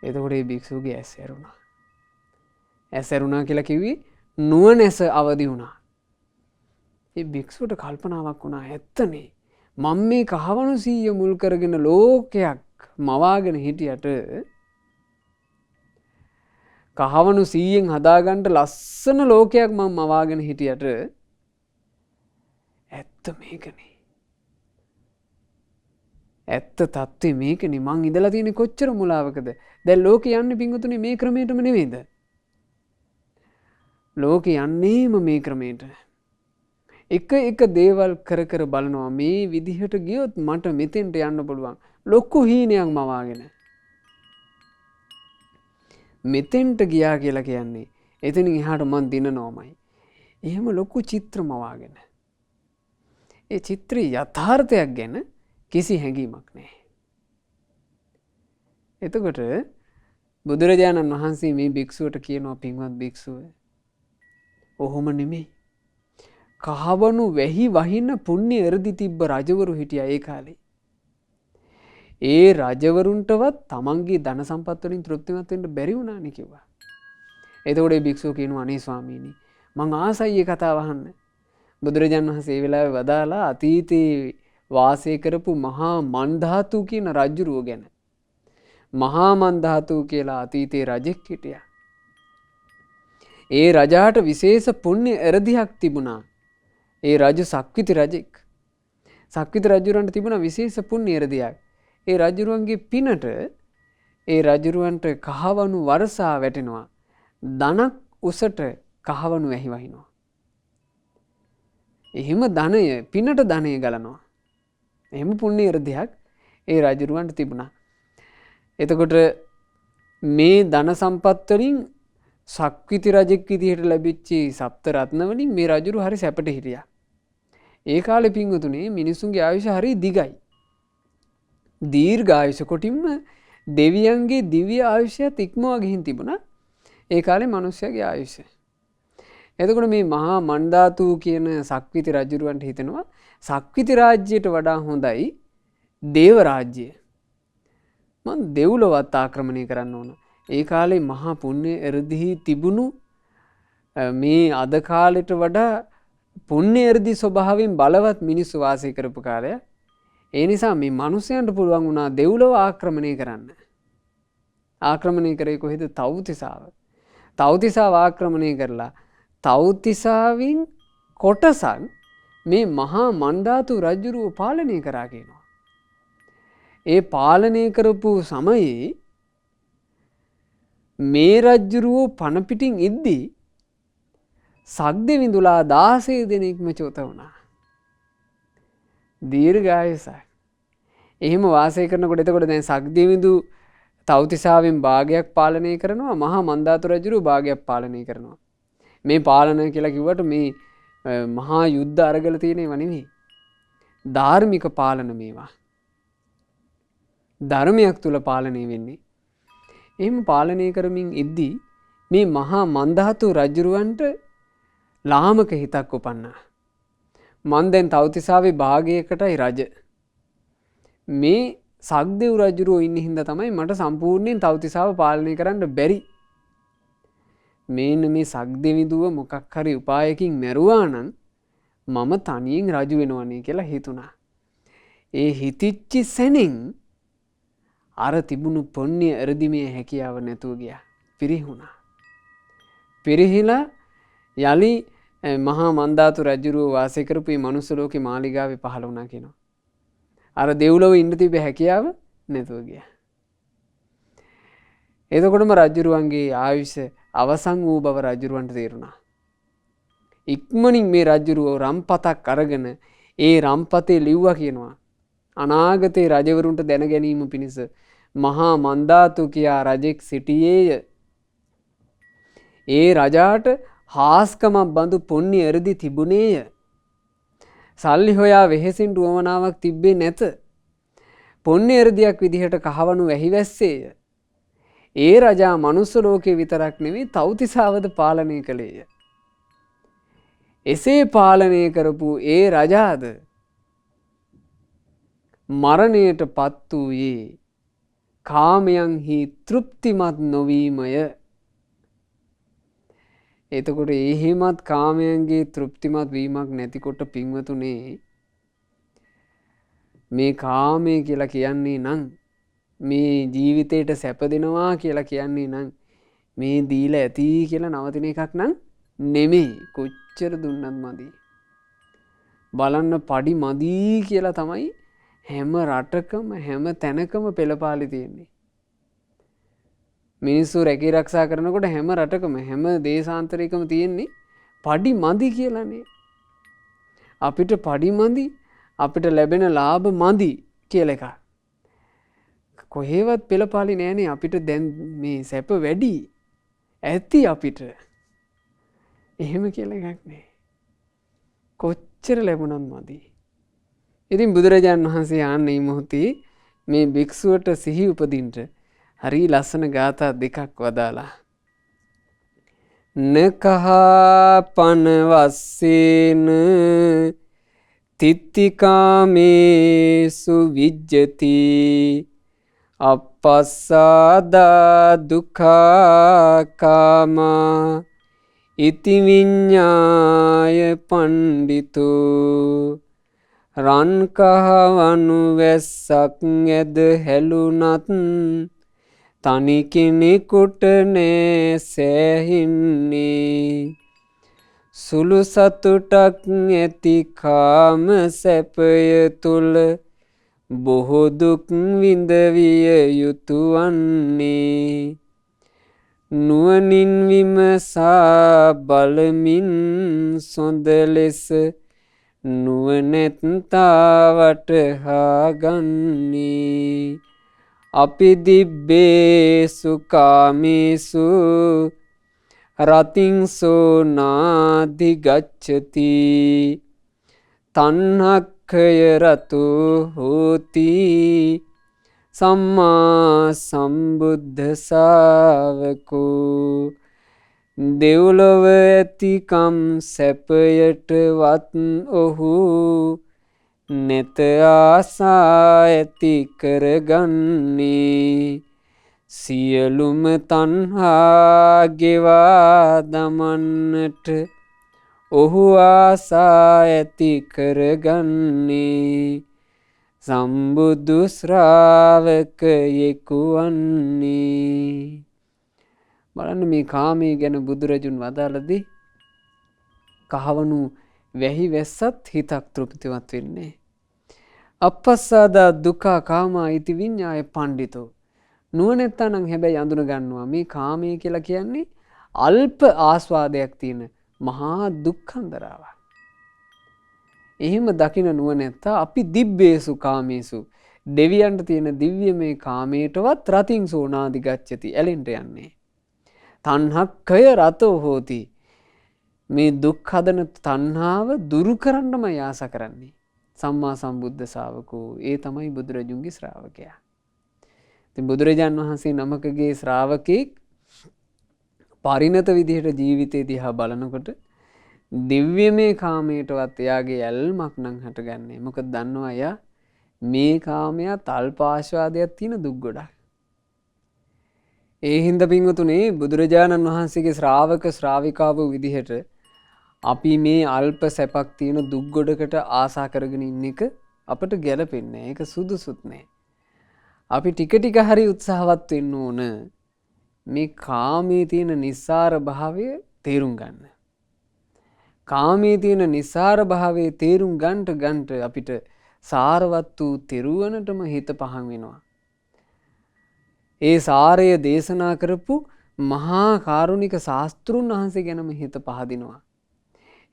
එතකොට මේ භික්ෂුවගේ ඇස් ඇරුණා. ඇස් ඇරුණා කියලා කිව්වේ නුවණැස අවදි වුණා. මේ භික්ෂුවට කල්පනාවක් වුණා ඇත්තනේ මම මේ කහවණු 100 මුල් කරගෙන ලෝකයක් මවාගෙන හිටියට කහවණු 100න් හදාගන්න ලස්සන ලෝකයක් මම මවාගෙන හිටියට ඇත්ත මේකනේ. ඇත්ත තත්ත්වය මේකනේ. මං ඉඳලා තියෙන්නේ කොච්චර මුලාවකද. දැන් ලෝකේ යන්නේ පිංගුතුනේ මේ ක්‍රමයටම නෙවෙයිද? ලෝකේ යන්නේම මේ ක්‍රමයට. එක දේවල් කර බලනවා මේ විදිහට ගියොත් මට මෙතෙන්ට යන්න පුළුවන්. ලොකු හීනයක් මවාගෙන. මෙතෙන්ට ගියා කියලා කියන්නේ එතනින් එහාට මං දිනනවමයි. එහෙම ලොකු චිත්‍ර මවාගෙන. ඒ චිත්‍රය යථාර්ථයක් ගැන කිසි හැඟීමක් නැහැ. එතකොට බුදුරජාණන් වහන්සේ මේ භික්ෂුවට කියනවා පින්වත් භික්ෂුව ඔහොම නෙමෙයි. කහවණු වැහි වහින පුණ්‍ය එරදි තිබ්බ රජවරු හිටියා ඒ කාලේ. ඒ රජවරුන්ටවත් තමන්ගේ ධන සම්පත් වලින් තෘප්තිමත් වෙන්න බැරි වුණානේ කිව්වා. එතකොට ඒ භික්ෂුව කියනවා අනේ ස්වාමීනි මං ආසයි ඒ කතාව අහන්න. බුදුරජාණන් වහන්සේ ඒ වෙලාවේ වදාලා අතීතේ වාසය කරපු මහා මන්ධාතු කියන රජුරුව ගැන. මහා මන්ධාතු කියලා අතීතේ රජෙක් හිටියා. ඒ රජාට විශේෂ පුණ්‍ය එරදියක් තිබුණා. ඒ රජු සක්විති රජෙක්. සක්විති රජුරන්ට තිබුණා විශේෂ පුණ්‍ය එරදියක්. ඒ රජුරුවන්ගේ පිනට ඒ රජුරුවන්ට කහවණු වර්ෂා වැටෙනවා. ධනක් උසට කහවණු වැහි වහිනවා. එහෙම ධනය පිනට ධනය ගලනවා. එහෙම පුණ්‍ය එරදියක් ඒ රජුරුවන්ට තිබුණා. එතකොට මේ ධන සම්පත් වලින් සක්විති රජෙක් විදිහට ලැබිච්ච සප්ත රත්න වලින් මේ රජුරු හරි සැපට හිටියා. ඒ කාලේ පින්වතුනේ මිනිසුන්ගේ ආයුෂ හරි දිගයි. දීර්ඝ ආයුෂ කොටින්ම දෙවියන්ගේ දිව්‍ය ආයුෂයත් ඉක්මවා ගිහින් තිබුණා. ඒ කාලේ මිනිස්යාගේ ආයුෂ. එතකොට මේ මහා මණ්ඩාතු කියන සක්විති රජුරවන්ට හිතෙනවා සක්විති රාජ්‍යයට වඩා හොඳයි දේව රාජ්‍යය. මං දෙව්ලොවත් ආක්‍රමණය කරන්න ඕන. ඒ කාලේ මහා පුණ්‍ය එරදිහි තිබුණු මේ අද කාලෙට වඩා පුණ්‍ය එරදි ස්වභාවයෙන් බලවත් මිනිස්සු වාසය කරපු කාලය. ඒ නිසා මේ මිනිසයන්ට පුළුවන් වුණා දෙව්ලොව ආක්‍රමණය කරන්න. ආක්‍රමණය කරේ කොහෙද? තව්තිසාව. තව්තිසාව ආක්‍රමණය කරලා තව්තිසාවෙන් කොටසක් මේ මහා මණ්ඩාතු රජුරුව පාලනය කරා කියනවා. ඒ පාලනය කරපු සමයේ මේ රජ්ජුරුවෝ පණ පිටින් ඉද්දී සක්දෙවිඳුලා 16 දෙනෙක්ම චෝත වුණා. දීර්ඝායසයි. එහෙම වාසය කරනකොට එතකොට දැන් සක්දෙවිඳු තව්තිසාවෙන් භාගයක් පාලනය කරනවා, මහා මන්දාතු රජුරුවෝ භාගයක් පාලනය කරනවා. මේ පාලනය කියලා කිව්වට මේ මහා යුද්ධ අරගල තියෙනව නෙමෙයි. ධාර්මික පාලන මේවා. ධර්මයක් තුල පාලනය වෙන්නේ. එහෙම පාලනය කරමින් ඉද්දී මේ මහා මන්ධාතු රජුරවන්ට ලාමක හිතක් උපන්නා. මන් දැන් තව්තිසාවේ භාගයකටයි රජ. මේ සක්දෙව් රජුරෝ ඉන්න හින්දා තමයි මට සම්පූර්ණයෙන් තව්තිසාව පාලනය කරන්න බැරි. මේන්න මේ සක්දෙවිඳුව මොකක් හරි උපායකින් මැරුවා නම් මම තනියෙන් රජු වෙනවනේ කියලා හිතුණා. ඒ හිතිච්ච සැනින් අර තිබුණු පුණ්‍ය එරදිමේ හැකියාව නැතුව ගියා. පිරිහුණා. පිරිහිලා යලි මහා මන්දාතු රජුරුව වාසය කරපු මේ මනුස්ස ලෝකේ මාලිගාවේ පහළ වුණා කියනවා. අර දෙව්ලොව ඉන්න තිබ්බ හැකියාව නැතුව ගියා. එතකොටම රජුරුවන්ගේ ආයුෂ අවසන් වූ බව රජුරුවන්ට තේරුණා. ඉක්මනින් මේ රජුරුව රම්පතක් අරගෙන ඒ රම්පතේ ලිව්වා කියනවා. අනාගතේ රජවරුන්ට දැන ගැනීම පිණිස මහා මන්දාතු කියා රජෙක් සිටියේය. ඒ රජාට හාස්කමක් බඳු පුණ්‍ය එරදි තිබුණේය. සල්ලි හොයා වෙහෙසින් රුවමනාවක් තිබ්බේ නැත. පුණ්‍ය එරදියක් විදිහට කහවණු වැහි වැස්සේය. ඒ රජා මනුස්ස ලෝකේ විතරක් නෙවෙයි තව්තිසාවද පාලනය කළේය. එසේ පාලනය කරපු ඒ රජාද මරණයට පත් වූයේ කාමයන්හි තෘප්තිමත් නොවීමය. එතකොට එහෙමත් කාමයන්ගේ තෘප්තිමත් වීමක් නැතිකොට පින්වතුනේ මේ කාමය කියලා කියන්නේ නම් මේ ජීවිතයට සැප දෙනවා කියලා කියන්නේ නම් මේ දීලා ඇති කියලා නවතින එකක් නම් නෙමෙයි. කොච්චර දුන්නත් මදි. බලන්න පඩි මදි කියලා තමයි හැම රටකම හැම තැනකම පෙළපාලි තියෙන්නේ. මිනිස්සු රැකී ආරක්ෂා කරනකොට හැම රටකම හැම දේශාන්තරයකම තියෙන්නේ පඩි මදි කියලානේ. අපිට පඩි මදි, අපිට ලැබෙන ලාභ මදි කියලා එකක්. කොහෙවත් පෙළපාලි නෑනේ. අපිට දැන් මේ සැප වැඩි ඇති අපිට. එහෙම කියලා එකක් නෑ. කොච්චර ලැබුණත් මදි. ඉතින් බුදුරජාණන් වහන්සේ ආන්නේ මොහොතේ මේ භික්ෂුවට සිහි උපදින්න හරි ලස්සන ගාථා දෙකක් වදාලා. නකහා පන වස්සේන තිත්තිකාමේසු විජ්ජති අපස්සාදා දුක්ඛා කාමා ඉති විඤ්ඤාය පණ්ඩිතෝ රන් කහවණු වැස්සක් ඇද හැලුනත් තනි කෙනෙකුට නෑ සෑහින්නේ සුළු සතුටක් ඇති කාම සැපය තුල බොහෝ දුක් විඳවිය යුතු වන්නේ නුවණින් විමසා බලමින් සොඳ ලෙස නුවණැත්තා වටහා ගන්නේ අපි දිබ්බේසු කාමේසු රතින්සෝ නාදි ගච්ඡති තණ්හක්ඛය රතු හෝති සම්මා සම්බුද්ධ ශාවකෝ දෙව්ලොව ඇතිකම් සැපයටවත් ඔහු නැත ආසා ඇති කරගන්නේ සියලුම තණ්හා ගෙවා දමන්නට ඔහු ආසා ඇති කරගන්නේ සම්බුදු ශ්‍රාවකයෙකු වන්නේ. බලන්න මේ කාමයේ ගැන බුදුරජුන් වදාළදී කහවණු වැහි වැස්සත් හිතක් තෘප්තිමත් වෙන්නේ. අපස්සාදා දුක්ඛ කාමා ඉති විඤ්ඤාය පණ්ඩිතෝ නුවණැත්තා නම් හැබැයි අඳුන ගන්නවා මේ කාමය කියලා කියන්නේ අල්ප ආස්වාදයක් තියෙන මහා දුක්ඛන්දරාවක්. එහෙම දකින නුවණැත්තා අපි දිබ්බේසු කාමේසු දෙවියන්ට තියෙන දිව්‍යමය කාමයටවත් රතින් සෝනාදි ගච්ඡති ඇලෙන්ට යන්නේ. තණ්හක්ඛය රතෝ හෝති මේ දුක් හදන තණ්හාව දුරු කරන්නමයි ආස කරන්නේ. සම්මා සම්බුද්ධ ශාවකෝ ඒ තමයි බුදුරජුන්ගේ ශ්‍රාවකයා. ඉතින් බුදුරජාන් වහන්සේ නමකගේ ශ්‍රාවකෙක් පරිණත විදිහට ජීවිතේ දිහා බලනකොට දිව්‍යමය කාමයටවත් එයාගේ ඇල්මක් නම් හටගන්නේ. මොකද දන්නවා එයා මේ කාමයට අල්ප ආස්වාදයක් තියෙන දුක් ගොඩක්. ඒ හින්දා පින්වතුනේ බුදුරජාණන් වහන්සේගේ ශ්‍රාවක ශ්‍රාවිකාවෝ විදිහට අපි මේ අල්ප සැපක් තියෙන දුක් ගොඩකට ආසා කරගෙන ඉන්න එක අපට ගැලපෙන්නේ නැහැ. ඒක සුදුසුත් නැහැ. අපි ටික ටික හරි උත්සාහවත් වෙන්න ඕන මේ කාමයේ තියෙන නිස්සාර භාවය තේරුම් ගන්න. කාමයේ තියෙන නිස්සාර භාවයේ තේරුම් ගන්නට අපිට සාරවත් වූ තෙරුවනටම හිත පහන් වෙනවා. ඒ සාරය දේශනා කරපු මහා කාරුණික ශාස්ත්‍රුන් වහන්සේ ගැනම හිත පහදිනවා.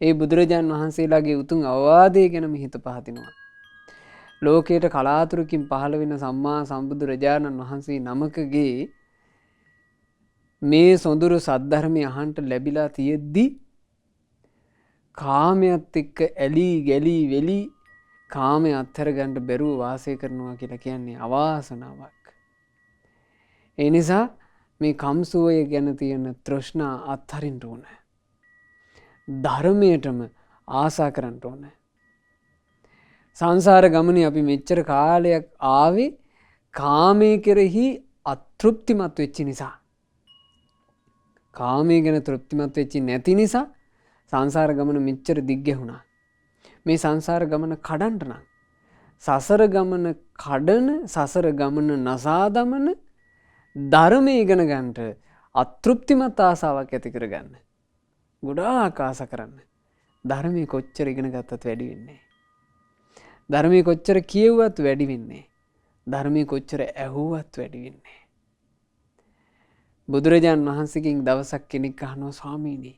ඒ බුදුරජාන් වහන්සේලාගේ උතුම් අවවාදය ගැනම හිත පහදිනවා. ලෝකයට කලාතුරකින් පහළ වෙන සම්මා සම්බුදුරජාණන් වහන්සේ නමකගේ මේ සොඳුරු සද්ධර්මය අහන්ට ලැබිලා තියෙද්දි කාමයට එක්ක ඇලී ගැලී වෙලි කාමයේ අත්හැර ගන්න බැරුව වාසය කරනවා කියලා කියන්නේ අවාසනාවක්. ඒ නිසා මේ කම්සුවය ගැන තියෙන තෘෂ්ණා අත්හරින්න ඕන. ධර්මයටම ආසා කරන්න ඕන. සංසාර ගමනේ අපි මෙච්චර කාලයක් ආවේ කාමයේ කෙරෙහි අතෘප්තිමත් වෙච්ච නිසා. කාමයේ ගැන තෘප්තිමත් වෙච්ච නැති නිසා සංසාර ගමන මෙච්චර දිග්ගැහුණා. මේ සංසාර ගමන කඩන්න නම් සසර ගමන කඩන සසර ගමන නසා දමන ධර්මයේ ඉගෙන ගන්නට අතෘප්තිමත් ආසාවක් ඇති කරගන්න. ගොඩාක් ආස කරන්න. ධර්මයේ කොච්චර ඉගෙන ගත්තත් වැඩි වෙන්නේ. ධර්මයේ කොච්චර කියුවත් වැඩි වෙන්නේ. ධර්මයේ කොච්චර ඇහුවත් වැඩි වෙන්නේ. බුදුරජාන් වහන්සේගෙන් දවසක් කෙනෙක් අහනවා ස්වාමීනි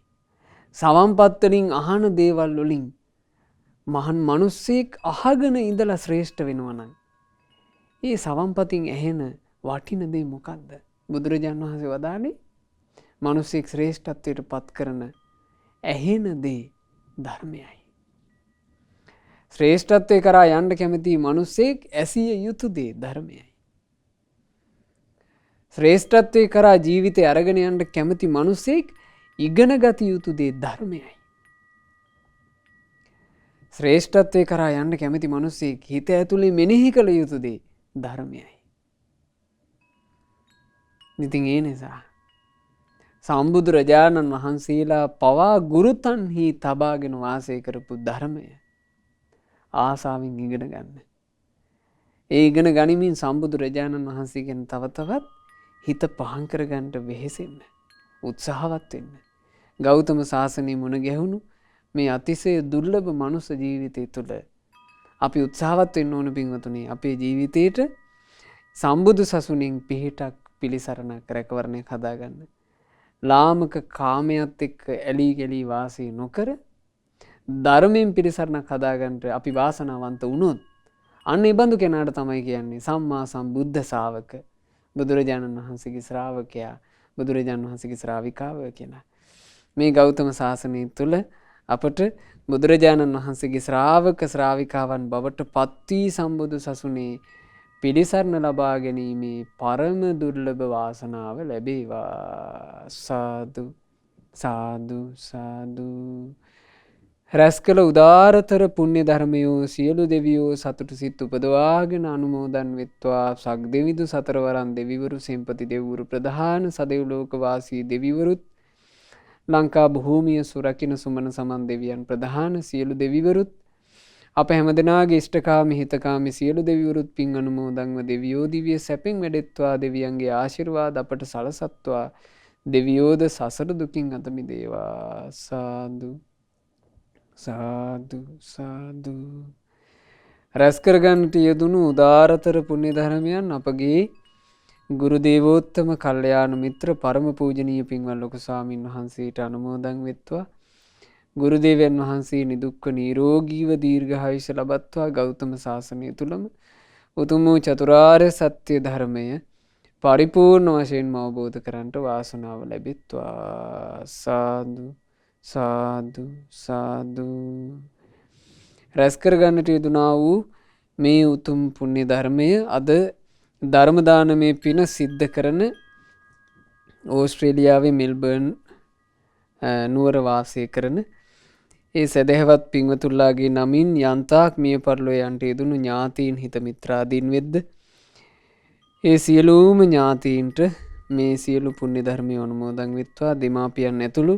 සවම්පත් වලින් අහන දේවල් වලින් මහන් මිනිස්සෙක් අහගෙන ඉඳලා ශ්‍රේෂ්ඨ වෙනවා නම් ඒ සවම්පතින් ඇහෙන වටින දේ මොකද්ද? බුදුරජාන් වහන්සේ වදාළේ මිනිස්සෙක් ශ්‍රේෂ්ඨත්වයට පත් කරන ඇහෙන දේ ධර්මයයි. ශ්‍රේෂ්ඨත්වය කරා යන්න කැමති මිනිස්සෙක් ඇසිය යුතු දේ ධර්මයයි. ශ්‍රේෂ්ඨත්වය කරා ජීවිතය අරගෙන යන්න කැමති මිනිස්සෙක් ඉගෙන ගත යුතු දේ ධර්මයයි. ශ්‍රේෂ්ඨත්වය කරා යන්න කැමති මිනිස්සෙක් හිත ඇතුලේ මෙනෙහි කළ යුතු දේ ධර්මයයි. ඉතින් ඒ නිසා සම්බුදුරජාණන් වහන්සේලා පවා ගුරුතන්හි තබාගෙන වාසය කරපු ධර්මය ආසාවෙන් ඉගෙන ගන්න. ඒ ඉගෙන ගනිමින් සම්බුදුරජාණන් වහන්සේගෙන් තව තවත් හිත පහන් කරගන්නට වෙහෙසෙන්න. උත්සාහවත් වෙන්න. ගෞතම සාසනය මුණ ගැහුණු මේ අතිශය දුර්ලභ මනුස්ස ජීවිතය තුළ අපි උත්සාහවත් වෙන්න ඕන පින්වතුනි. අපේ ජීවිතේට සම්බුදු සසුනින් පිහිටක් පිළිසරණක් රැකවරණයක් හදාගන්න. ලාමක කාමයට එක්ක ඇලී ගලී වාසය නොකර ධර්මයෙන් පිළිසරණක් හදාගන්නට අපි වාසනාවන්ත වුණොත් අන්න ඒ බඳු කෙනාට තමයි කියන්නේ සම්මා සම්බුද්ධ ශාවක, බුදුරජාණන් වහන්සේගේ ශ්‍රාවකයා, බුදුරජාණන් වහන්සේගේ ශ්‍රාවිකාව කියලා. මේ ගෞතම සාසනය තුළ අපට බුදුරජාණන් වහන්සේගේ ශ්‍රාවක ශ්‍රාවිකාවන් බවට පත් වී සම්බුදු සසුනේ පිළිසරණ ලබා ගැනීමේ පරම දුර්ලභ වාසනාව ලැබේවා. සාදු සාදු සාදු. රැස් කළ උදාරතර පුණ්‍ය ධර්මයෝ සියලු දෙවියෝ සතුටු සිත් උපදවාගෙන අනුමෝදන් වෙත්වා. සක් දෙවිදු සතරවරන් දෙවිවරු, සෙන්පති දෙවිවරු, ප්‍රධාන සදෙව්ලෝක වාසී දෙවිවරුත්, ලංකා භූමිය සුරකින සුමන සමන් දෙවියන් ප්‍රධාන සියලු දෙවිවරුත්, අප හැමදෙනාගේ ඉෂ්ඨකාමී හිතකාමී සියලු දෙවිවරුත් පින් අනුමෝදන්ව දෙවියෝ දිව්‍ය සැපෙන් වැඩෙත්වා. දෙවියන්ගේ ආශිර්වාද අපට සලසත්වා. දෙවියෝද සසර දුකින් අත මිදේවා. සාදු සාදු සාදු. රැස් කරගන්නට යෙදුණු උදාරතර පුණ්‍ය ධර්මයන් අපගේ ගුරු දේවෝත්තම කල්යාණ මිත්‍ර පරම පූජනීය පින්වත් ලොකු ස්වාමීන් වහන්සේට අනුමෝදන් වෙත්වා. ගුරු දේවයන් වහන්සේ නිදුක්ඛ නිරෝගීව දීර්ඝායුෂ ලබත්වා. ගෞතම සාසනය තුලම උතුම් වූ චතුරාර්ය සත්‍ය ධර්මය පරිපූර්ණ වශයෙන්ම අවබෝධ කරගන්නට වාසනාව ලැබෙත්වා. සාදු සාදු සාදු. රැස් කරගන්නට යෙදුනා වූ මේ උතුම් පුණ්‍ය ධර්මය අද ධර්ම දානමය පින සිද්ධ කරන ඕස්ට්‍රේලියාවේ මෙල්බර්න් නුවර වාසය කරන ඒ සදහැවත් පින්වතුන්ලාගේ නමින් යන්තාක් මිය පරලොව යන්ට යෙදුණු ඥාතීන් හිත මිත්‍රාදීන් වෙද්ද ඒ සියලුම ඥාතීන්ට මේ සියලු පුණ්‍ය ධර්මය අනුමෝදන් වෙත්වා. දෙමාපියන් ඇතුළු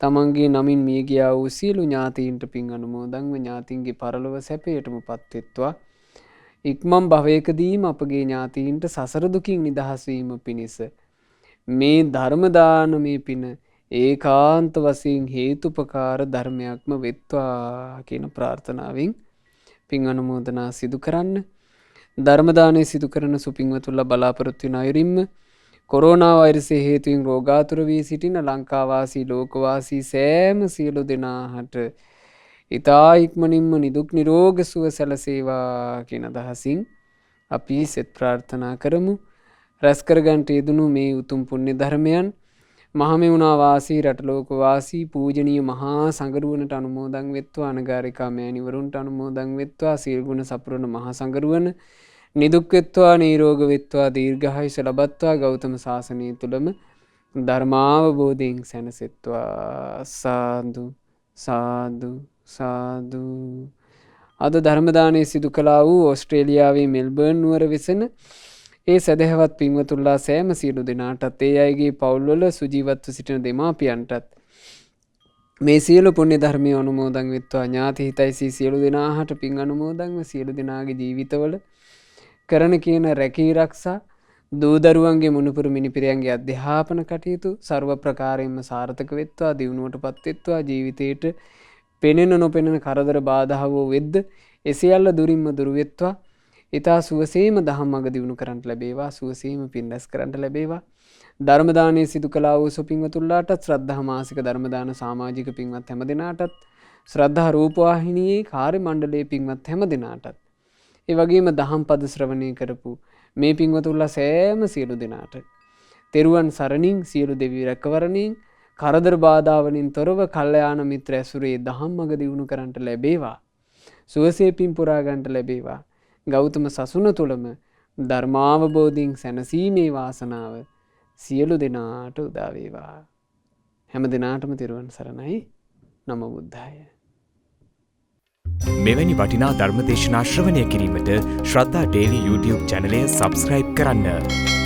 තමන්ගේ නමින් මිය ගියා වූ සියලු ඥාතීන්ට පින් අනුමෝදන්ව ඥාතීන්ගේ පරලොව සැපයටම පත්වෙත්වා. ඉක්මන් භවයකදීම අපගේ ඥාතීන්ට සසර දුකින් නිදහස් වීම පිණිස මේ ධර්ම දානමය පින ඒකාන්ත වශයෙන් හේතුපකාර ධර්මයක්ම වෙත්වා කියන ප්‍රාර්ථනාවෙන් පින් අනුමෝදනා සිදු කරන්න. ධර්ම දානය සිදු කරන සුපින්වතුන්ලා බලාපොරොත්තු වෙන අයුරින්ම කොරෝනා වෛරසය හේතුවෙන් රෝගාතුර වී සිටින ලංකාවාසී ලෝකවාසී සෑම සියලු දෙනාට ඉතා ඉක්මනින්ම නිදුක් නිරෝග සුව සැලසේවා කියන අදහසින් අපි සෙත් ප්‍රාර්ථනා කරමු. රැස් කරගන්නට යෙදුණු මේ උතුම් පුණ්‍ය ධර්මයන් මහමෙවුනා වාසී රටලෝක වාසී පූජනීය මහා සංඝරුවනට අනුමෝදන් වෙත්වා. අනගාരികා මෑණිවරුන්ට අනුමෝදන් වෙත්වා. සීල්ගුණ සපුරන මහා සංඝරුවන නිදුක් වෙත්වා, නිරෝග වෙත්වා, දීර්ඝායුෂ ලබත්වා. ගෞතම සාසනය තුලම ධර්මාවබෝධයෙන් සැනසෙත්වා. සාදු සාදු සාදු. අද ධර්ම දානය සිදු කළා වූ ඕස්ට්‍රේලියාවේ මෙල්බර්න් නුවර වෙසෙන ඒ සදහැවත් පින්වතුන්ලා සෑම සියලු දෙනාටත්, ඒ අයගේ පවුල්වල සුජීවත්ව සිටින දෙමාපියන්ටත් මේ සියලු පුණ්‍ය ධර්මය අනුමෝදන් වෙත්වා. ඥාති හිතයිසී සියලු දෙනාට පින් අනුමෝදන්ව සියලු දෙනාගේ ජීවිතවල කරන කියන රැකී ආරක්ෂා, දූ දරුවන්ගේ මුණුපුරු මිනිපිරියන්ගේ අධ්‍යාපන කටයුතු ਸਰව ප්‍රකාරයෙන්ම සාර්ථක වෙත්වා. දියුණුවටපත් වෙත්වා. ජීවිතේට පෙනෙන නොපෙනෙන කරදර බාධා වෙද්ද එසියල්ල දුරින්ම දුරු වෙත්වා. ඊතා සුවසේම දහම් මඟ දියුණු කරන්නට ලැබේවා. සුවසේම පින් රැස් කරන්නට ලැබේවා. ධර්ම දානය සිදු කළා වූ සුපින්වතුන්ලාටත්, ශ්‍රද්ධා මාසික ධර්ම දාන සමාජික පින්වත් හැම දෙනාටත්, ශ්‍රද්ධා රූපවාහිනියේ කාර්ය මණ්ඩලයේ පින්වත් හැම දෙනාටත්, ඒ වගේම දහම් පද ශ්‍රවණය කරපු මේ පින්වතුන්ලා සෑම සියලු දෙනාට තෙරුවන් සරණින් සියලු දෙවි රැකවරණින් කරදර බාධාවලින් තොරව කල්යාණ මිත්‍ර ඇසුරේ දහම් මඟ දියුණු කරන්නට ලැබේවා. සුවසේ පින් පුරා ගන්නට ලැබේවා. ගෞතම සසුන තුළම ධර්මාවබෝධයෙන් සැනසීමේ වාසනාව සියලු දෙනාට උදා වේවා. හැම දෙනාටම තෙරුවන් සරණයි. නමෝ බුද්ධාය. මෙවැනි වටිනා ධර්ම දේශනා ශ්‍රවණය කිරීමට ශ්‍රද්ධා ටෙලි YouTube චැනලය සබ්ස්ක්‍රයිබ් කරන්න.